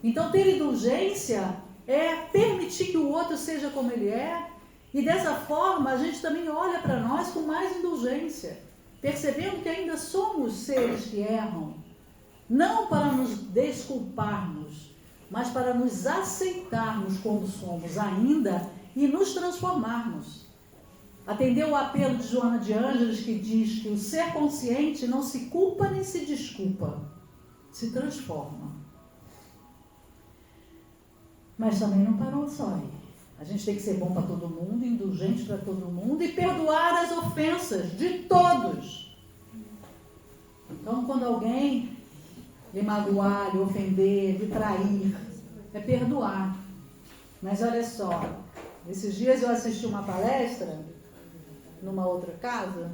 Speaker 2: Então, ter indulgência é permitir que o outro seja como ele é, e dessa forma a gente também olha para nós com mais indulgência, percebendo que ainda somos seres que erram, não para nos desculparmos, mas para nos aceitarmos quando somos ainda e nos transformarmos. Atendeu o apelo de Joana de Ângeles, que diz que o ser consciente não se culpa nem se desculpa, se transforma. Mas também não parou só aí. A gente tem que ser bom para todo mundo, indulgente para todo mundo e perdoar as ofensas de todos. Então, quando alguém lhe magoar, lhe ofender, lhe trair, é perdoar. Mas olha só, esses dias eu assisti uma palestra numa outra casa,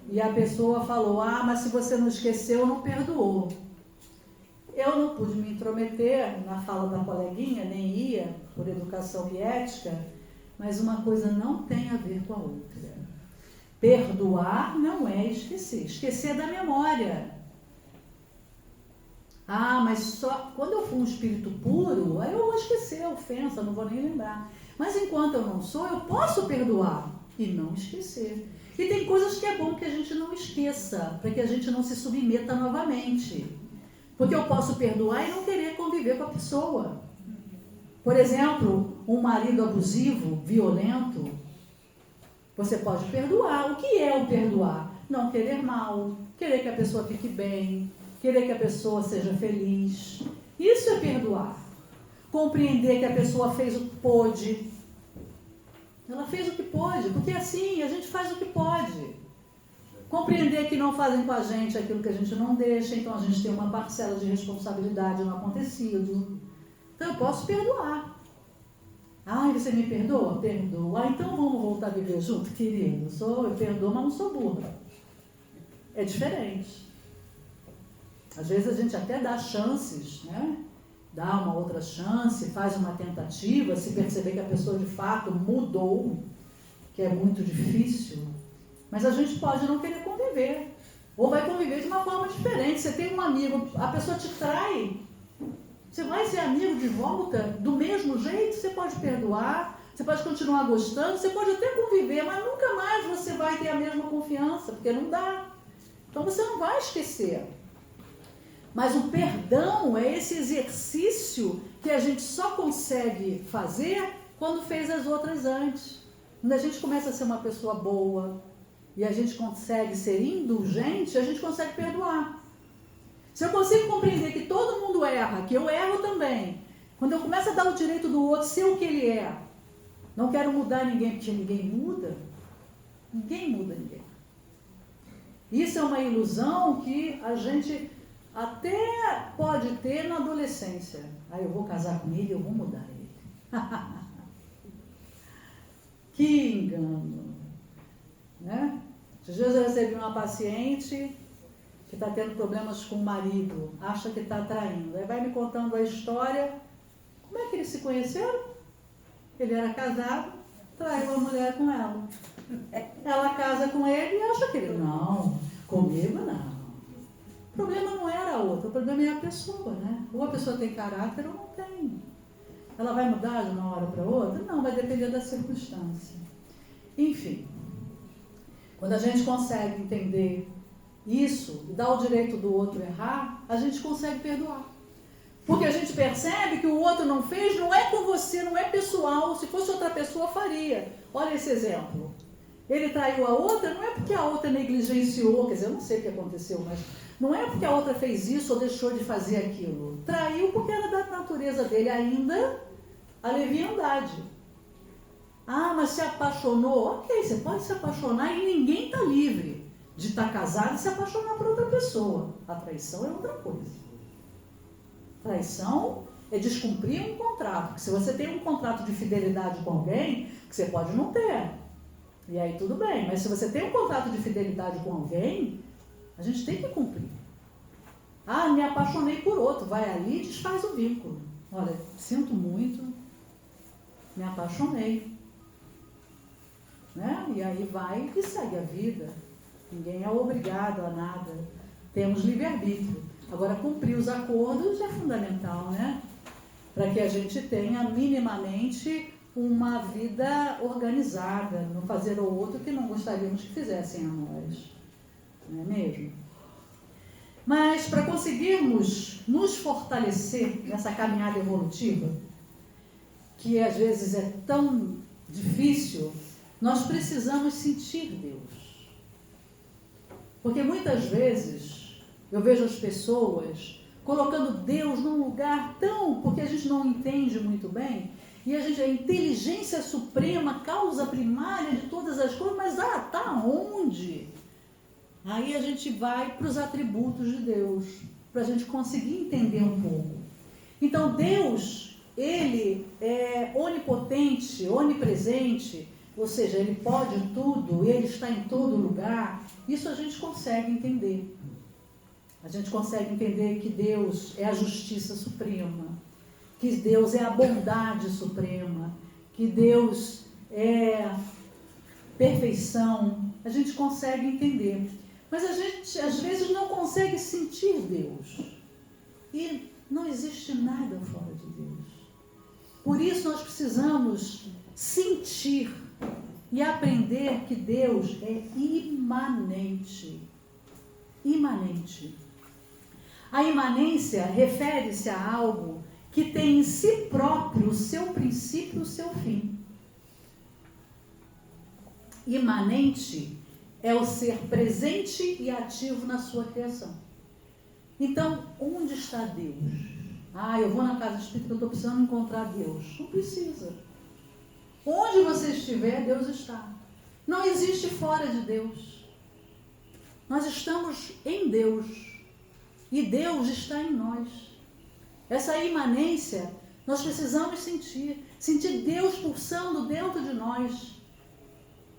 Speaker 2: e a pessoa falou, mas se você não esqueceu, não perdoou. Eu não pude me intrometer na fala da coleguinha, nem ia, por educação e ética, mas uma coisa não tem a ver com a outra. Perdoar não é esquecer. Esquecer é da memória. Mas só quando eu for um espírito puro, aí eu vou esquecer a ofensa, não vou nem lembrar. Mas enquanto eu não sou, eu posso perdoar e não esquecer. E tem coisas que é bom que a gente não esqueça, para que a gente não se submeta novamente. Porque eu posso perdoar e não querer conviver com a pessoa. Por exemplo, um marido abusivo, violento, você pode perdoar. O que é o perdoar? Não querer mal, querer que a pessoa fique bem, querer que a pessoa seja feliz. Isso é perdoar. Compreender que a pessoa fez o que pôde. Ela fez o que pôde, porque assim a gente faz o que pode. Compreender que não fazem com a gente aquilo que a gente não deixa, então a gente tem uma parcela de responsabilidade no acontecido. Então eu posso perdoar. Você me perdoa? Perdoa. Então vamos voltar a viver junto, querido. Eu perdoo, mas não sou burra. É diferente. Às vezes a gente até dá chances, né? Dá uma outra chance, faz uma tentativa, se perceber que a pessoa de fato mudou, que é muito difícil. Mas a gente pode não querer conviver. Ou vai conviver de uma forma diferente. Você tem um amigo, a pessoa te trai. Você vai ser amigo de volta do mesmo jeito? Você pode perdoar, você pode continuar gostando, você pode até conviver, mas nunca mais você vai ter a mesma confiança, porque não dá. Então você não vai esquecer. Mas o perdão é esse exercício que a gente só consegue fazer quando fez as outras antes. Quando a gente começa a ser uma pessoa boa e a gente consegue ser indulgente, a gente consegue perdoar. Se eu consigo compreender que todo mundo erra, que eu erro também, quando eu começo a dar o direito do outro ser o que ele é, não quero mudar ninguém, porque ninguém muda. Ninguém muda ninguém. Isso é uma ilusão que a gente até pode ter na adolescência. Eu vou casar com ele, eu vou mudar ele. Que engano. Né? Esses dias eu recebi uma paciente que está tendo problemas com o marido, acha que está traindo. Aí vai me contando a história. Como é que eles se conheceram? Ele era casado, traiu a mulher com ela. Ela casa com ele e acha que ele, não, comigo não. O problema não era a outra, o problema é a pessoa, né? Ou a pessoa tem caráter ou não tem. Ela vai mudar de uma hora para outra? Não, vai depender da circunstância. Enfim, quando a gente consegue entender isso e dá o direito do outro errar, a gente consegue perdoar. Porque a gente percebe que o outro não fez, não é com você, não é pessoal. Se fosse outra pessoa, faria. Olha esse exemplo. Ele traiu a outra, não é porque a outra negligenciou, quer dizer, eu não sei o que aconteceu, mas não é porque a outra fez isso ou deixou de fazer aquilo. Traiu porque era da natureza dele ainda a leviandade. Ah, mas se apaixonou, ok, você pode se apaixonar e ninguém está livre de estar casado e se apaixonar por outra pessoa. A traição é outra coisa. Traição é descumprir um contrato. Porque se você tem um contrato de fidelidade com alguém, que você pode não ter. E aí tudo bem. Mas se você tem um contrato de fidelidade com alguém, a gente tem que cumprir. Ah, me apaixonei por outro. Vai ali e desfaz o vínculo. Olha, sinto muito, me apaixonei. Né? E aí vai e segue a vida. Ninguém é obrigado a nada. Temos livre-arbítrio. Agora, cumprir os acordos é fundamental, né? Para que a gente tenha minimamente uma vida organizada, não fazer o outro que não gostaríamos que fizessem a nós. Não é mesmo? Mas, para conseguirmos nos fortalecer nessa caminhada evolutiva, que às vezes é tão difícil, nós precisamos sentir Deus. Porque muitas vezes eu vejo as pessoas colocando Deus num lugar tão... porque a gente não entende muito bem, e a inteligência suprema, causa primária de todas as coisas, mas tá onde? Aí a gente vai para os atributos de Deus, para a gente conseguir entender um pouco. Então Deus, Ele é onipotente, onipresente, ou seja, Ele pode tudo, Ele está em todo lugar. Isso a gente consegue entender. A gente consegue entender que Deus é a justiça suprema, que Deus é a bondade suprema, que Deus é perfeição. A gente consegue entender. Mas a gente, às vezes, não consegue sentir Deus. E não existe nada fora de Deus. Por isso, nós precisamos sentir e aprender que Deus é imanente. Imanente. A imanência refere-se a algo que tem em si próprio o seu princípio e o seu fim. Imanente é o ser presente e ativo na sua criação. Então, onde está Deus? Ah, eu vou na casa espírita, eu estou precisando encontrar Deus. Não precisa. Onde você estiver, Deus está. Não existe fora de Deus. Nós estamos em Deus. E Deus está em nós. Essa imanência, nós precisamos sentir. Sentir Deus pulsando dentro de nós.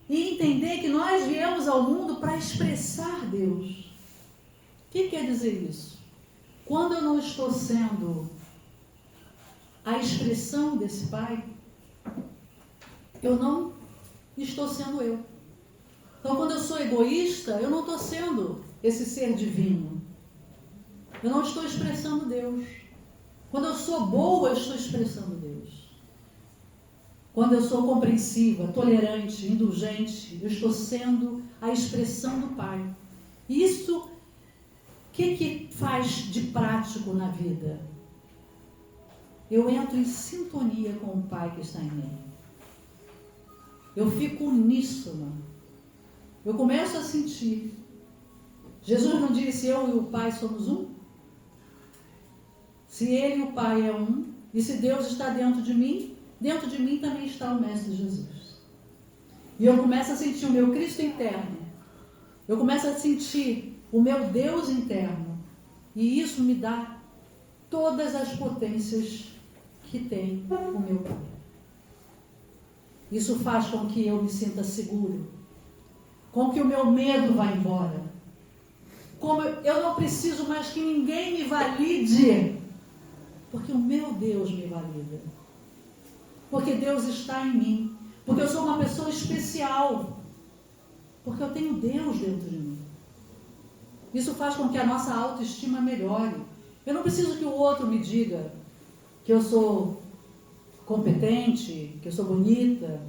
Speaker 2: E entender que nós viemos ao mundo para expressar Deus. O que quer dizer isso? Quando eu não estou sendo a expressão desse Pai, eu não estou sendo eu. Então, quando eu sou egoísta, eu não estou sendo esse ser divino. Eu não estou expressando Deus. Quando eu sou boa, eu estou expressando Deus. Quando eu sou compreensiva, tolerante, indulgente, eu estou sendo a expressão do Pai. Isso, o que faz de prático na vida? Eu entro em sintonia com o Pai que está em mim. Eu fico uníssona. Eu começo a sentir. Jesus não disse, eu e o Pai somos um? Se Ele e o Pai é um, e se Deus está dentro de mim também está o Mestre Jesus. E eu começo a sentir o meu Cristo interno. Eu começo a sentir o meu Deus interno. E isso me dá todas as potências que tem o meu Pai. Isso faz com que eu me sinta seguro. Com que o meu medo vá embora. Como eu não preciso mais que ninguém me valide. Porque o meu Deus me valida. Porque Deus está em mim. Porque eu sou uma pessoa especial. Porque eu tenho Deus dentro de mim. Isso faz com que a nossa autoestima melhore. Eu não preciso que o outro me diga que eu sou competente, que eu sou bonita,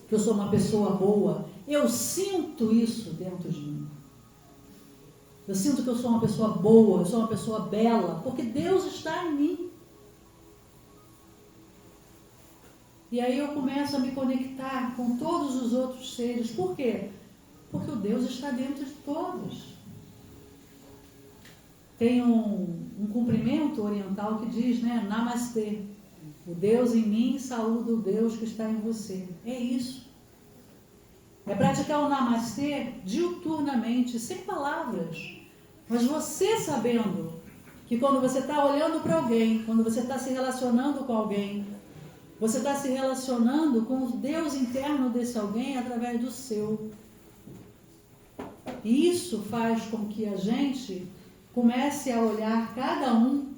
Speaker 2: que eu sou uma pessoa boa. Eu sinto isso dentro de mim. Eu sinto que eu sou uma pessoa boa, eu sou uma pessoa bela, porque Deus está em mim. E aí eu começo a me conectar com todos os outros seres. Por quê? Porque o Deus está dentro de todos. Tem um cumprimento oriental que diz, né? Namastê. O Deus em mim saúda o Deus que está em você. É isso. É praticar o namastê diuturnamente, sem palavras. Mas você sabendo que quando você está olhando para alguém, quando você está se relacionando com alguém, você está se relacionando com o Deus interno desse alguém através do seu. E isso faz com que a gente comece a olhar cada um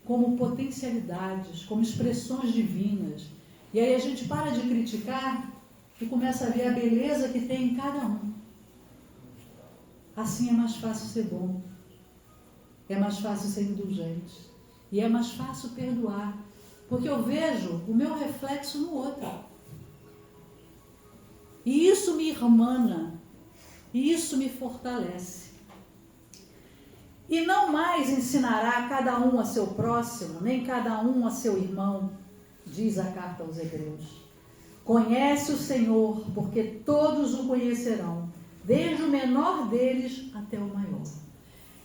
Speaker 2: como potencialidades, como expressões divinas. E aí a gente para de criticar e começa a ver a beleza que tem em cada um. Assim é mais fácil ser bom. É mais fácil ser indulgente. E é mais fácil perdoar. Porque eu vejo o meu reflexo no outro. E isso me irmana. E isso me fortalece. E não mais ensinará cada um a seu próximo, nem cada um a seu irmão, diz a carta aos Hebreus. Conhece o Senhor, porque todos o conhecerão, desde o menor deles até o maior.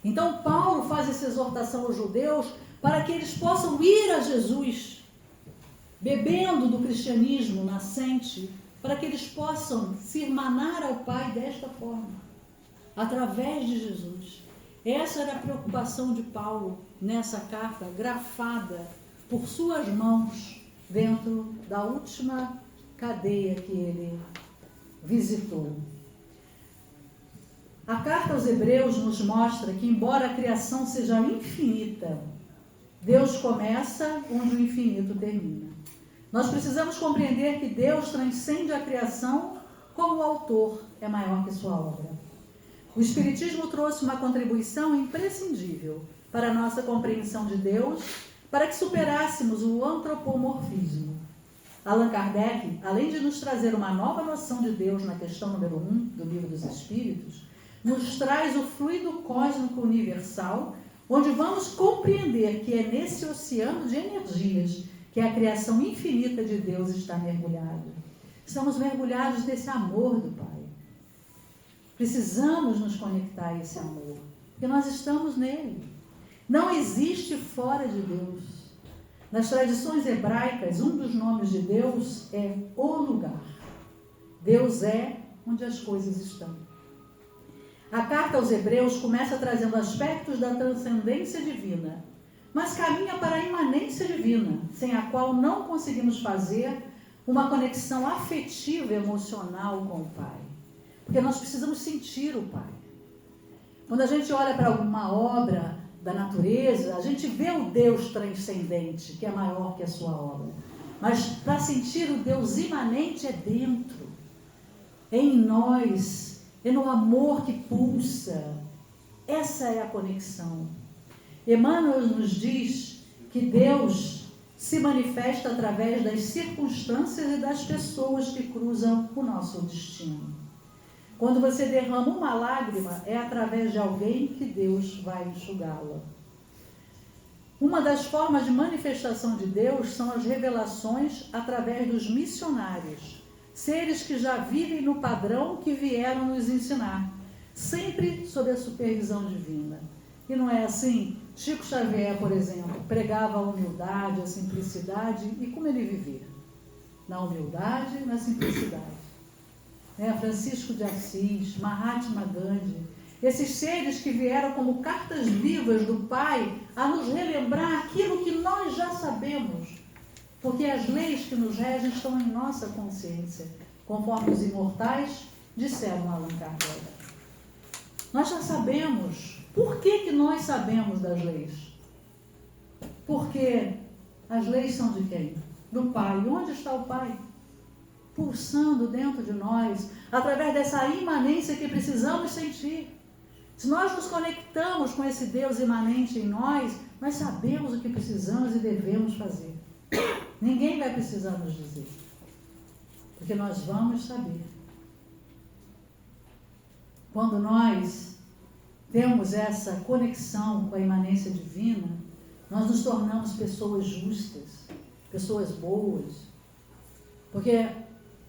Speaker 2: Então Paulo faz essa exortação aos judeus para que eles possam ir a Jesus, bebendo do cristianismo nascente, para que eles possam se irmanar ao Pai desta forma, através de Jesus. Essa era a preocupação de Paulo nessa carta, grafada por suas mãos, dentro da última cadeia que ele visitou. A carta aos Hebreus nos mostra que, embora a criação seja infinita, Deus começa onde o infinito termina. Nós precisamos compreender que Deus transcende a criação como o autor é maior que sua obra. O Espiritismo trouxe uma contribuição imprescindível para a nossa compreensão de Deus, para que superássemos o antropomorfismo. Allan Kardec, além de nos trazer uma nova noção de Deus na questão número 1 do Livro dos Espíritos, nos traz o fluido cósmico universal, onde vamos compreender que é nesse oceano de energias que a criação infinita de Deus está mergulhada. Estamos mergulhados nesse amor do Pai. Precisamos nos conectar a esse amor, porque nós estamos nele. Não existe fora de Deus. Nas tradições hebraicas, um dos nomes de Deus é o lugar. Deus é onde as coisas estão. A carta aos Hebreus começa trazendo aspectos da transcendência divina, mas caminha para a imanência divina, sem a qual não conseguimos fazer uma conexão afetiva e emocional com o Pai. Porque nós precisamos sentir o Pai. Quando a gente olha para alguma obra da natureza, a gente vê o Deus transcendente, que é maior que a sua obra. Mas para sentir o Deus imanente é dentro, é em nós, é no amor que pulsa. Essa é a conexão. Emmanuel nos diz que Deus se manifesta através das circunstâncias e das pessoas que cruzam o nosso destino. Quando você derrama uma lágrima, é através de alguém que Deus vai enxugá-la. Uma das formas de manifestação de Deus são as revelações através dos missionários, seres que já vivem no padrão que vieram nos ensinar, sempre sob a supervisão divina. E não é assim? Chico Xavier, por exemplo, pregava a humildade, a simplicidade, e como ele vivia? Na humildade e na simplicidade. Francisco de Assis, Mahatma Gandhi, esses seres que vieram como cartas vivas do Pai a nos relembrar aquilo que nós já sabemos, porque as leis que nos regem estão em nossa consciência, conforme os imortais disseram a Allan Kardec. Nós já sabemos. Por que nós sabemos das leis? Porque as leis são de quem? Do Pai. E onde está o Pai? Pulsando dentro de nós, através dessa imanência que precisamos sentir. Se nós nos conectamos com esse Deus imanente em nós, nós sabemos o que precisamos e devemos fazer. Ninguém vai precisar nos dizer, porque nós vamos saber. Quando nós temos essa conexão com a imanência divina, nós nos tornamos pessoas justas, pessoas boas, porque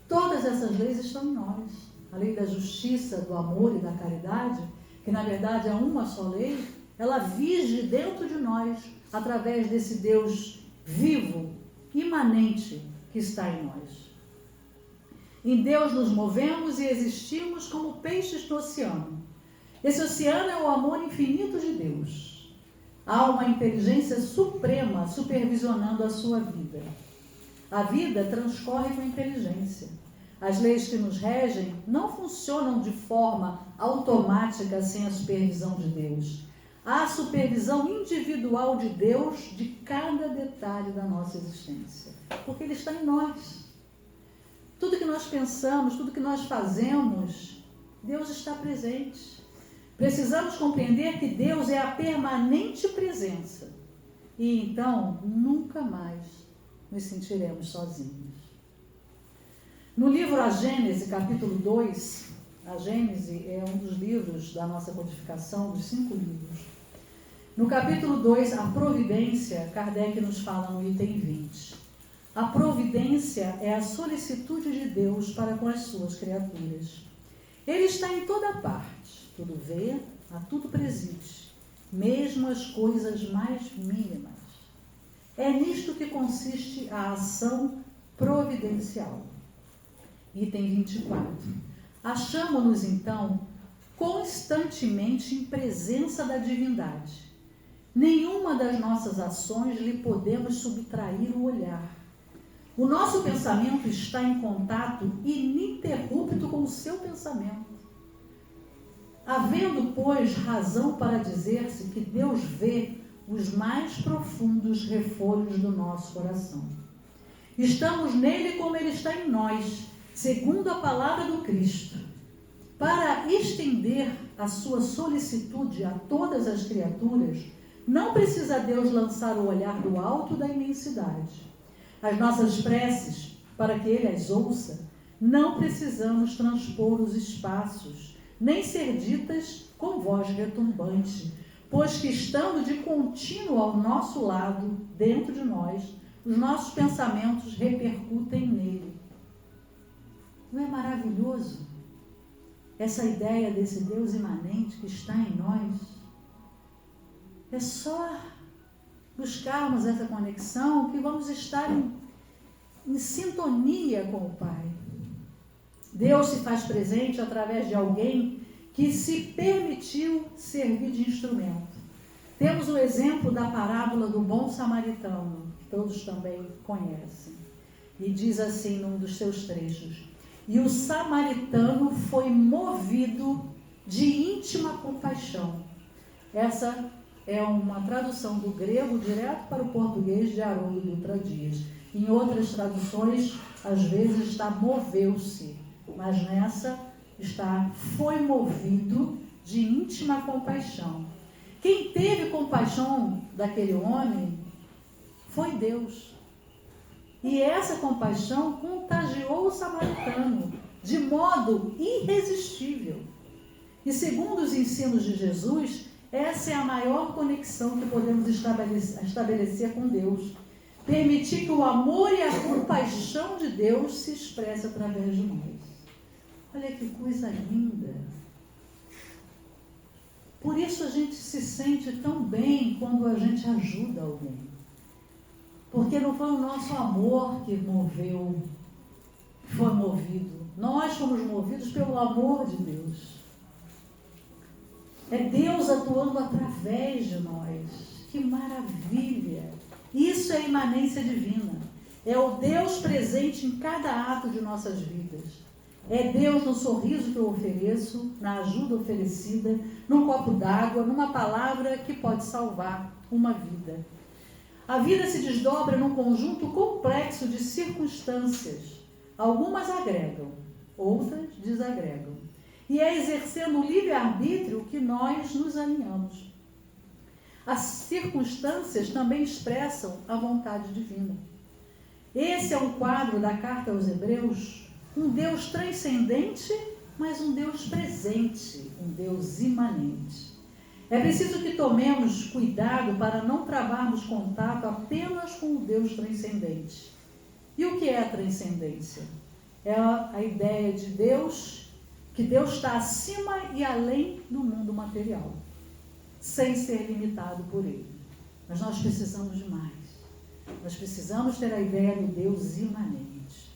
Speaker 2: todas essas leis estão em nós. A lei da justiça, do amor e da caridade, que na verdade é uma só lei, ela vige dentro de nós, através desse Deus vivo, imanente, que está em nós. Em Deus nos movemos e existimos como peixes no oceano. Esse oceano é o amor infinito de Deus. Há uma inteligência suprema supervisionando a sua vida. A vida transcorre com inteligência. As leis que nos regem não funcionam de forma automática sem a supervisão de Deus. Há a supervisão individual de Deus de cada detalhe da nossa existência, porque Ele está em nós. Tudo que nós pensamos, tudo que nós fazemos, Deus está presente. Precisamos compreender que Deus é a permanente presença. E então, nunca mais nos sentiremos sozinhos. No livro A Gênese, capítulo 2, a Gênese é um dos livros da nossa codificação, dos 5 livros. No capítulo 2, a providência, Kardec nos fala no item 20. A providência é a solicitude de Deus para com as suas criaturas. Ele está em toda parte, tudo vê, a tudo preside, mesmo as coisas mais mínimas. É nisto que consiste a ação providencial. Item 24. Achamo-nos, então, constantemente em presença da divindade. Nenhuma das nossas ações lhe podemos subtrair o olhar. O nosso pensamento está em contato ininterrupto com o seu pensamento. Havendo, pois, razão para dizer-se que Deus vê os mais profundos refolhos do nosso coração. Estamos nele como ele está em nós, segundo a palavra do Cristo. Para estender a sua solicitude a todas as criaturas, não precisa Deus lançar o olhar do alto da imensidade. As nossas preces, para que Ele as ouça, não precisamos transpor os espaços, nem ser ditas com voz retumbante, pois que estando de contínuo ao nosso lado, dentro de nós, os nossos pensamentos repercutem nele. Não é maravilhoso essa ideia desse Deus imanente que está em nós? É só buscarmos essa conexão que vamos estar em sintonia com o Pai. Deus se faz presente através de alguém que se permitiu servir de instrumento. Temos o exemplo da parábola do bom samaritano, que todos também conhecem. E diz assim num dos seus trechos: e o samaritano foi movido de íntima compaixão. Essa é uma tradução do grego direto para o português de Haroldo Dutra Dias. Em outras traduções, às vezes está moveu-se, mas nessa está foi movido de íntima compaixão. Quem teve compaixão daquele homem foi Deus. E essa compaixão contagiou o samaritano de modo irresistível. E segundo os ensinos de Jesus, essa é a maior conexão que podemos estabelecer com Deus. Permitir que o amor e a compaixão de Deus se expresse através de nós. Olha que coisa linda. Por isso a gente se sente tão bem quando a gente ajuda alguém. Porque não foi o nosso amor que foi movido. Nós fomos movidos pelo amor de Deus. É Deus atuando através de nós. Que maravilha! Isso é a imanência divina. É o Deus presente em cada ato de nossas vidas. É Deus no sorriso que eu ofereço, na ajuda oferecida, num copo d'água, numa palavra que pode salvar uma vida. A vida se desdobra num conjunto complexo de circunstâncias. Algumas agregam, outras desagregam. E é exercendo o livre-arbítrio que nós nos alinhamos. As circunstâncias também expressam a vontade divina. Esse é um quadro da carta aos Hebreus, um Deus transcendente, mas um Deus presente, um Deus imanente. É preciso que tomemos cuidado para não travarmos contato apenas com o Deus transcendente. E o que é a transcendência? É a ideia de Deus, que Deus está acima e além do mundo material, sem ser limitado por ele. Mas nós precisamos de mais. Nós precisamos ter a ideia do Deus imanente.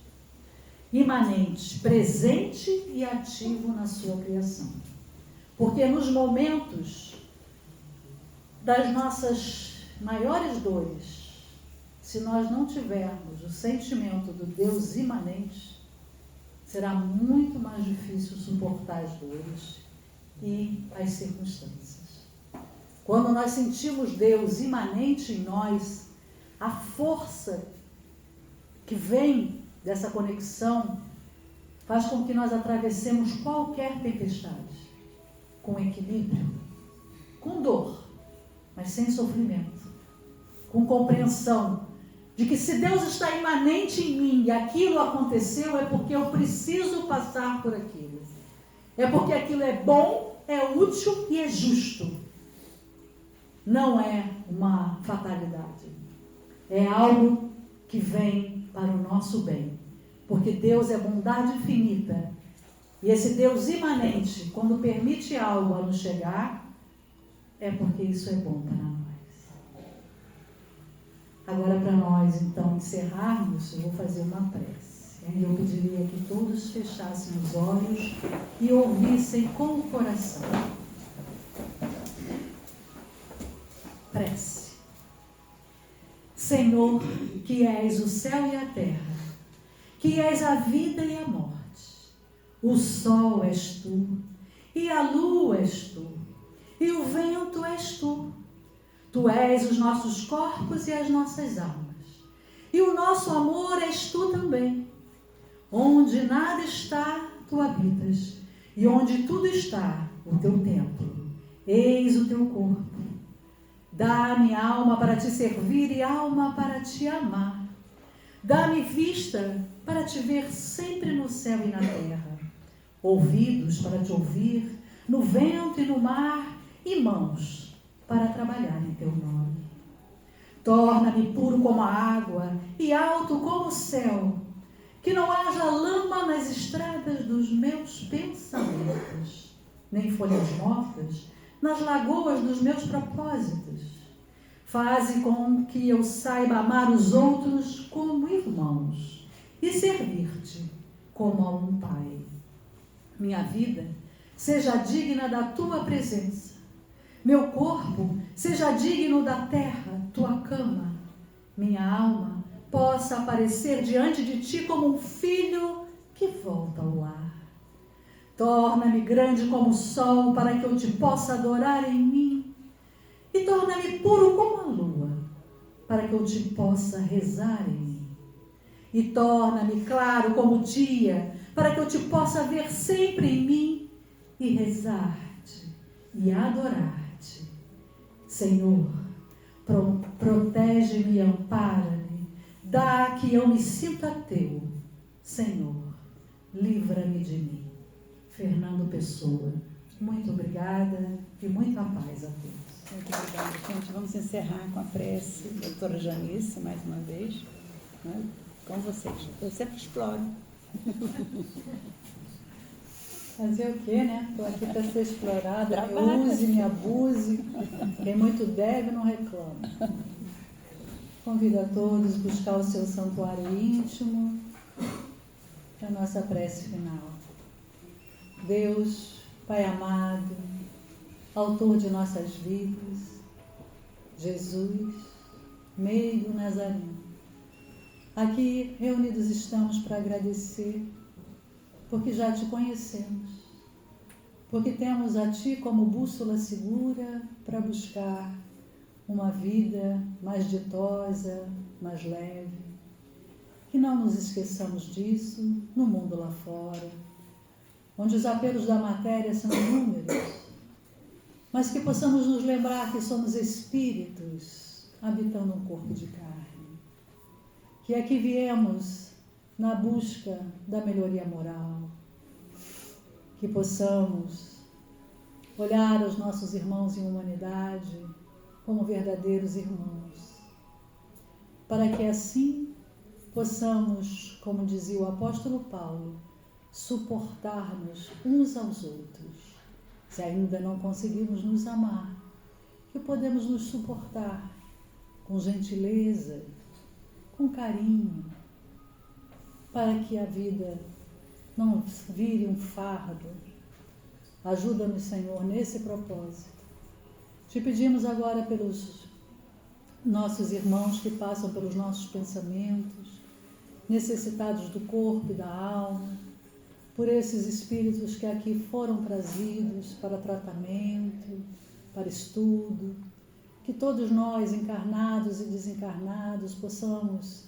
Speaker 2: Imanente, presente e ativo na sua criação. Porque nos momentos das nossas maiores dores, se nós não tivermos o sentimento do Deus imanente, será muito mais difícil suportar as dores e as circunstâncias. Quando nós sentimos Deus imanente em nós, a força que vem dessa conexão faz com que nós atravessemos qualquer tempestade com equilíbrio, com dor, mas sem sofrimento, com compreensão de que se Deus está imanente em mim e aquilo aconteceu, é porque eu preciso passar por aquilo. É porque aquilo é bom, é útil e é justo. Não é uma fatalidade. É algo que vem para o nosso bem. Porque Deus é bondade infinita. E esse Deus imanente, quando permite algo a nos chegar, é porque isso é bom para nós. Agora, para nós, então, encerrarmos, eu vou fazer uma prece. Eu pediria que todos fechassem os olhos e ouvissem com o coração. Prece. Senhor, que és o céu e a terra, que és a vida e a morte, o sol és tu, e a lua és tu, e o vento és tu. Tu és os nossos corpos e as nossas almas. E o nosso amor és tu também. Onde nada está, tu habitas. E onde tudo está, o teu templo. Eis o teu corpo. Dá-me alma para te servir e alma para te amar. Dá-me vista para te ver sempre no céu e na terra. Ouvidos para te ouvir no vento e no mar. E mãos para trabalhar em teu nome. Torna-me puro como a água e alto como o céu, que não haja lama nas estradas dos meus pensamentos, nem folhas mortas nas lagoas dos meus propósitos. Faze com que eu saiba amar os outros como irmãos e servir-te como a um pai. Minha vida seja digna da tua presença. Meu corpo seja digno da terra, tua cama. Minha alma possa aparecer diante de ti como um filho que volta ao lar. Torna-me grande como o sol para que eu te possa adorar em mim. E torna-me puro como a lua para que eu te possa rezar em mim. E torna-me claro como o dia para que eu te possa ver sempre em mim e rezar-te e adorar. Senhor, protege-me e ampara-me, dá que eu me sinta teu. Senhor, livra-me de mim. Fernando Pessoa. Muito obrigada e muita paz a todos.
Speaker 1: Muito obrigada, gente. Vamos encerrar com a prece. Doutora Janice, mais uma vez, né? Com vocês. Eu sempre exploro.
Speaker 2: Fazer o quê, né? Estou aqui para ser explorada, me use, me abuse. Quem muito deve não reclama. Convido a todos a buscar o seu santuário íntimo para a nossa prece final. Deus, Pai amado, autor de nossas vidas, Jesus, meio Nazareno. Aqui reunidos estamos para agradecer, porque já te conhecemos, porque temos a ti como bússola segura para buscar uma vida mais ditosa, mais leve. Que não nos esqueçamos disso no mundo lá fora, onde os apelos da matéria são inúmeros, mas que possamos nos lembrar que somos espíritos habitando um corpo de carne, que aqui viemos na busca da melhoria moral, que possamos olhar os nossos irmãos em humanidade como verdadeiros irmãos, para que assim possamos, como dizia o apóstolo Paulo, suportar-nos uns aos outros. Se ainda não conseguimos nos amar, que podemos nos suportar com gentileza, com carinho, para que a vida não vire um fardo. Ajuda-nos, Senhor, nesse propósito. Te pedimos agora pelos nossos irmãos que passam pelos nossos pensamentos, necessitados do corpo e da alma, por esses espíritos que aqui foram trazidos para tratamento, para estudo, que todos nós, encarnados e desencarnados, possamos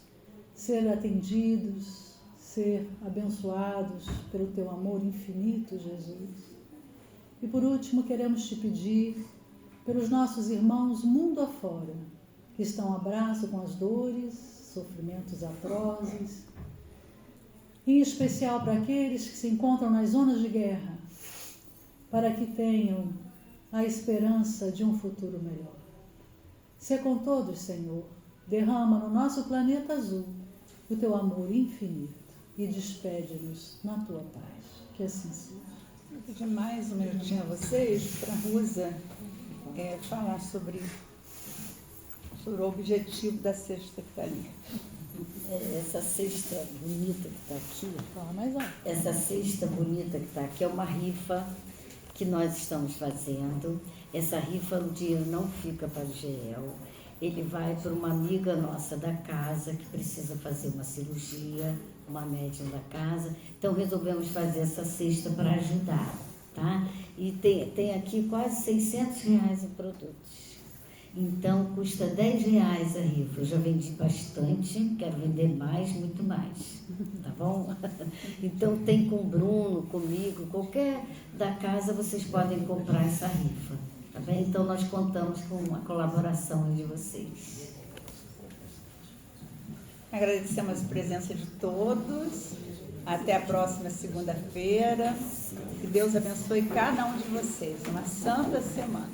Speaker 2: ser atendidos, ser abençoados pelo teu amor infinito, Jesus. E por último, queremos te pedir pelos nossos irmãos mundo afora, que estão a braço com as dores, sofrimentos atrozes, em especial para aqueles que se encontram nas zonas de guerra, para que tenham a esperança de um futuro melhor. Sê com todos, Senhor, derrama no nosso planeta azul o teu amor infinito e despede-nos na tua paz. Que assim seja.
Speaker 1: Vou pedir mais um minutinho a vocês para a Rusa falar sobre o objetivo da cesta que está ali.
Speaker 5: Essa cesta bonita que está aqui,
Speaker 2: Fala mais alto.
Speaker 5: essa cesta bonita que está aqui é uma rifa que nós estamos fazendo. Essa rifa, o dinheiro não fica para o GEL, ele vai para uma amiga nossa da casa que precisa fazer uma cirurgia, uma médium da casa. Então resolvemos fazer essa cesta para ajudar, tá? E tem aqui quase R$600 em produtos. Então custa R$10 a rifa. Eu já vendi bastante, quero vender mais, muito mais, tá bom? Então tem com o Bruno, comigo, qualquer da casa vocês podem comprar essa rifa, tá bem? Então nós contamos com a colaboração de vocês.
Speaker 1: Agradecemos a presença de todos. Até a próxima segunda-feira. Que Deus abençoe cada um de vocês. Uma santa semana.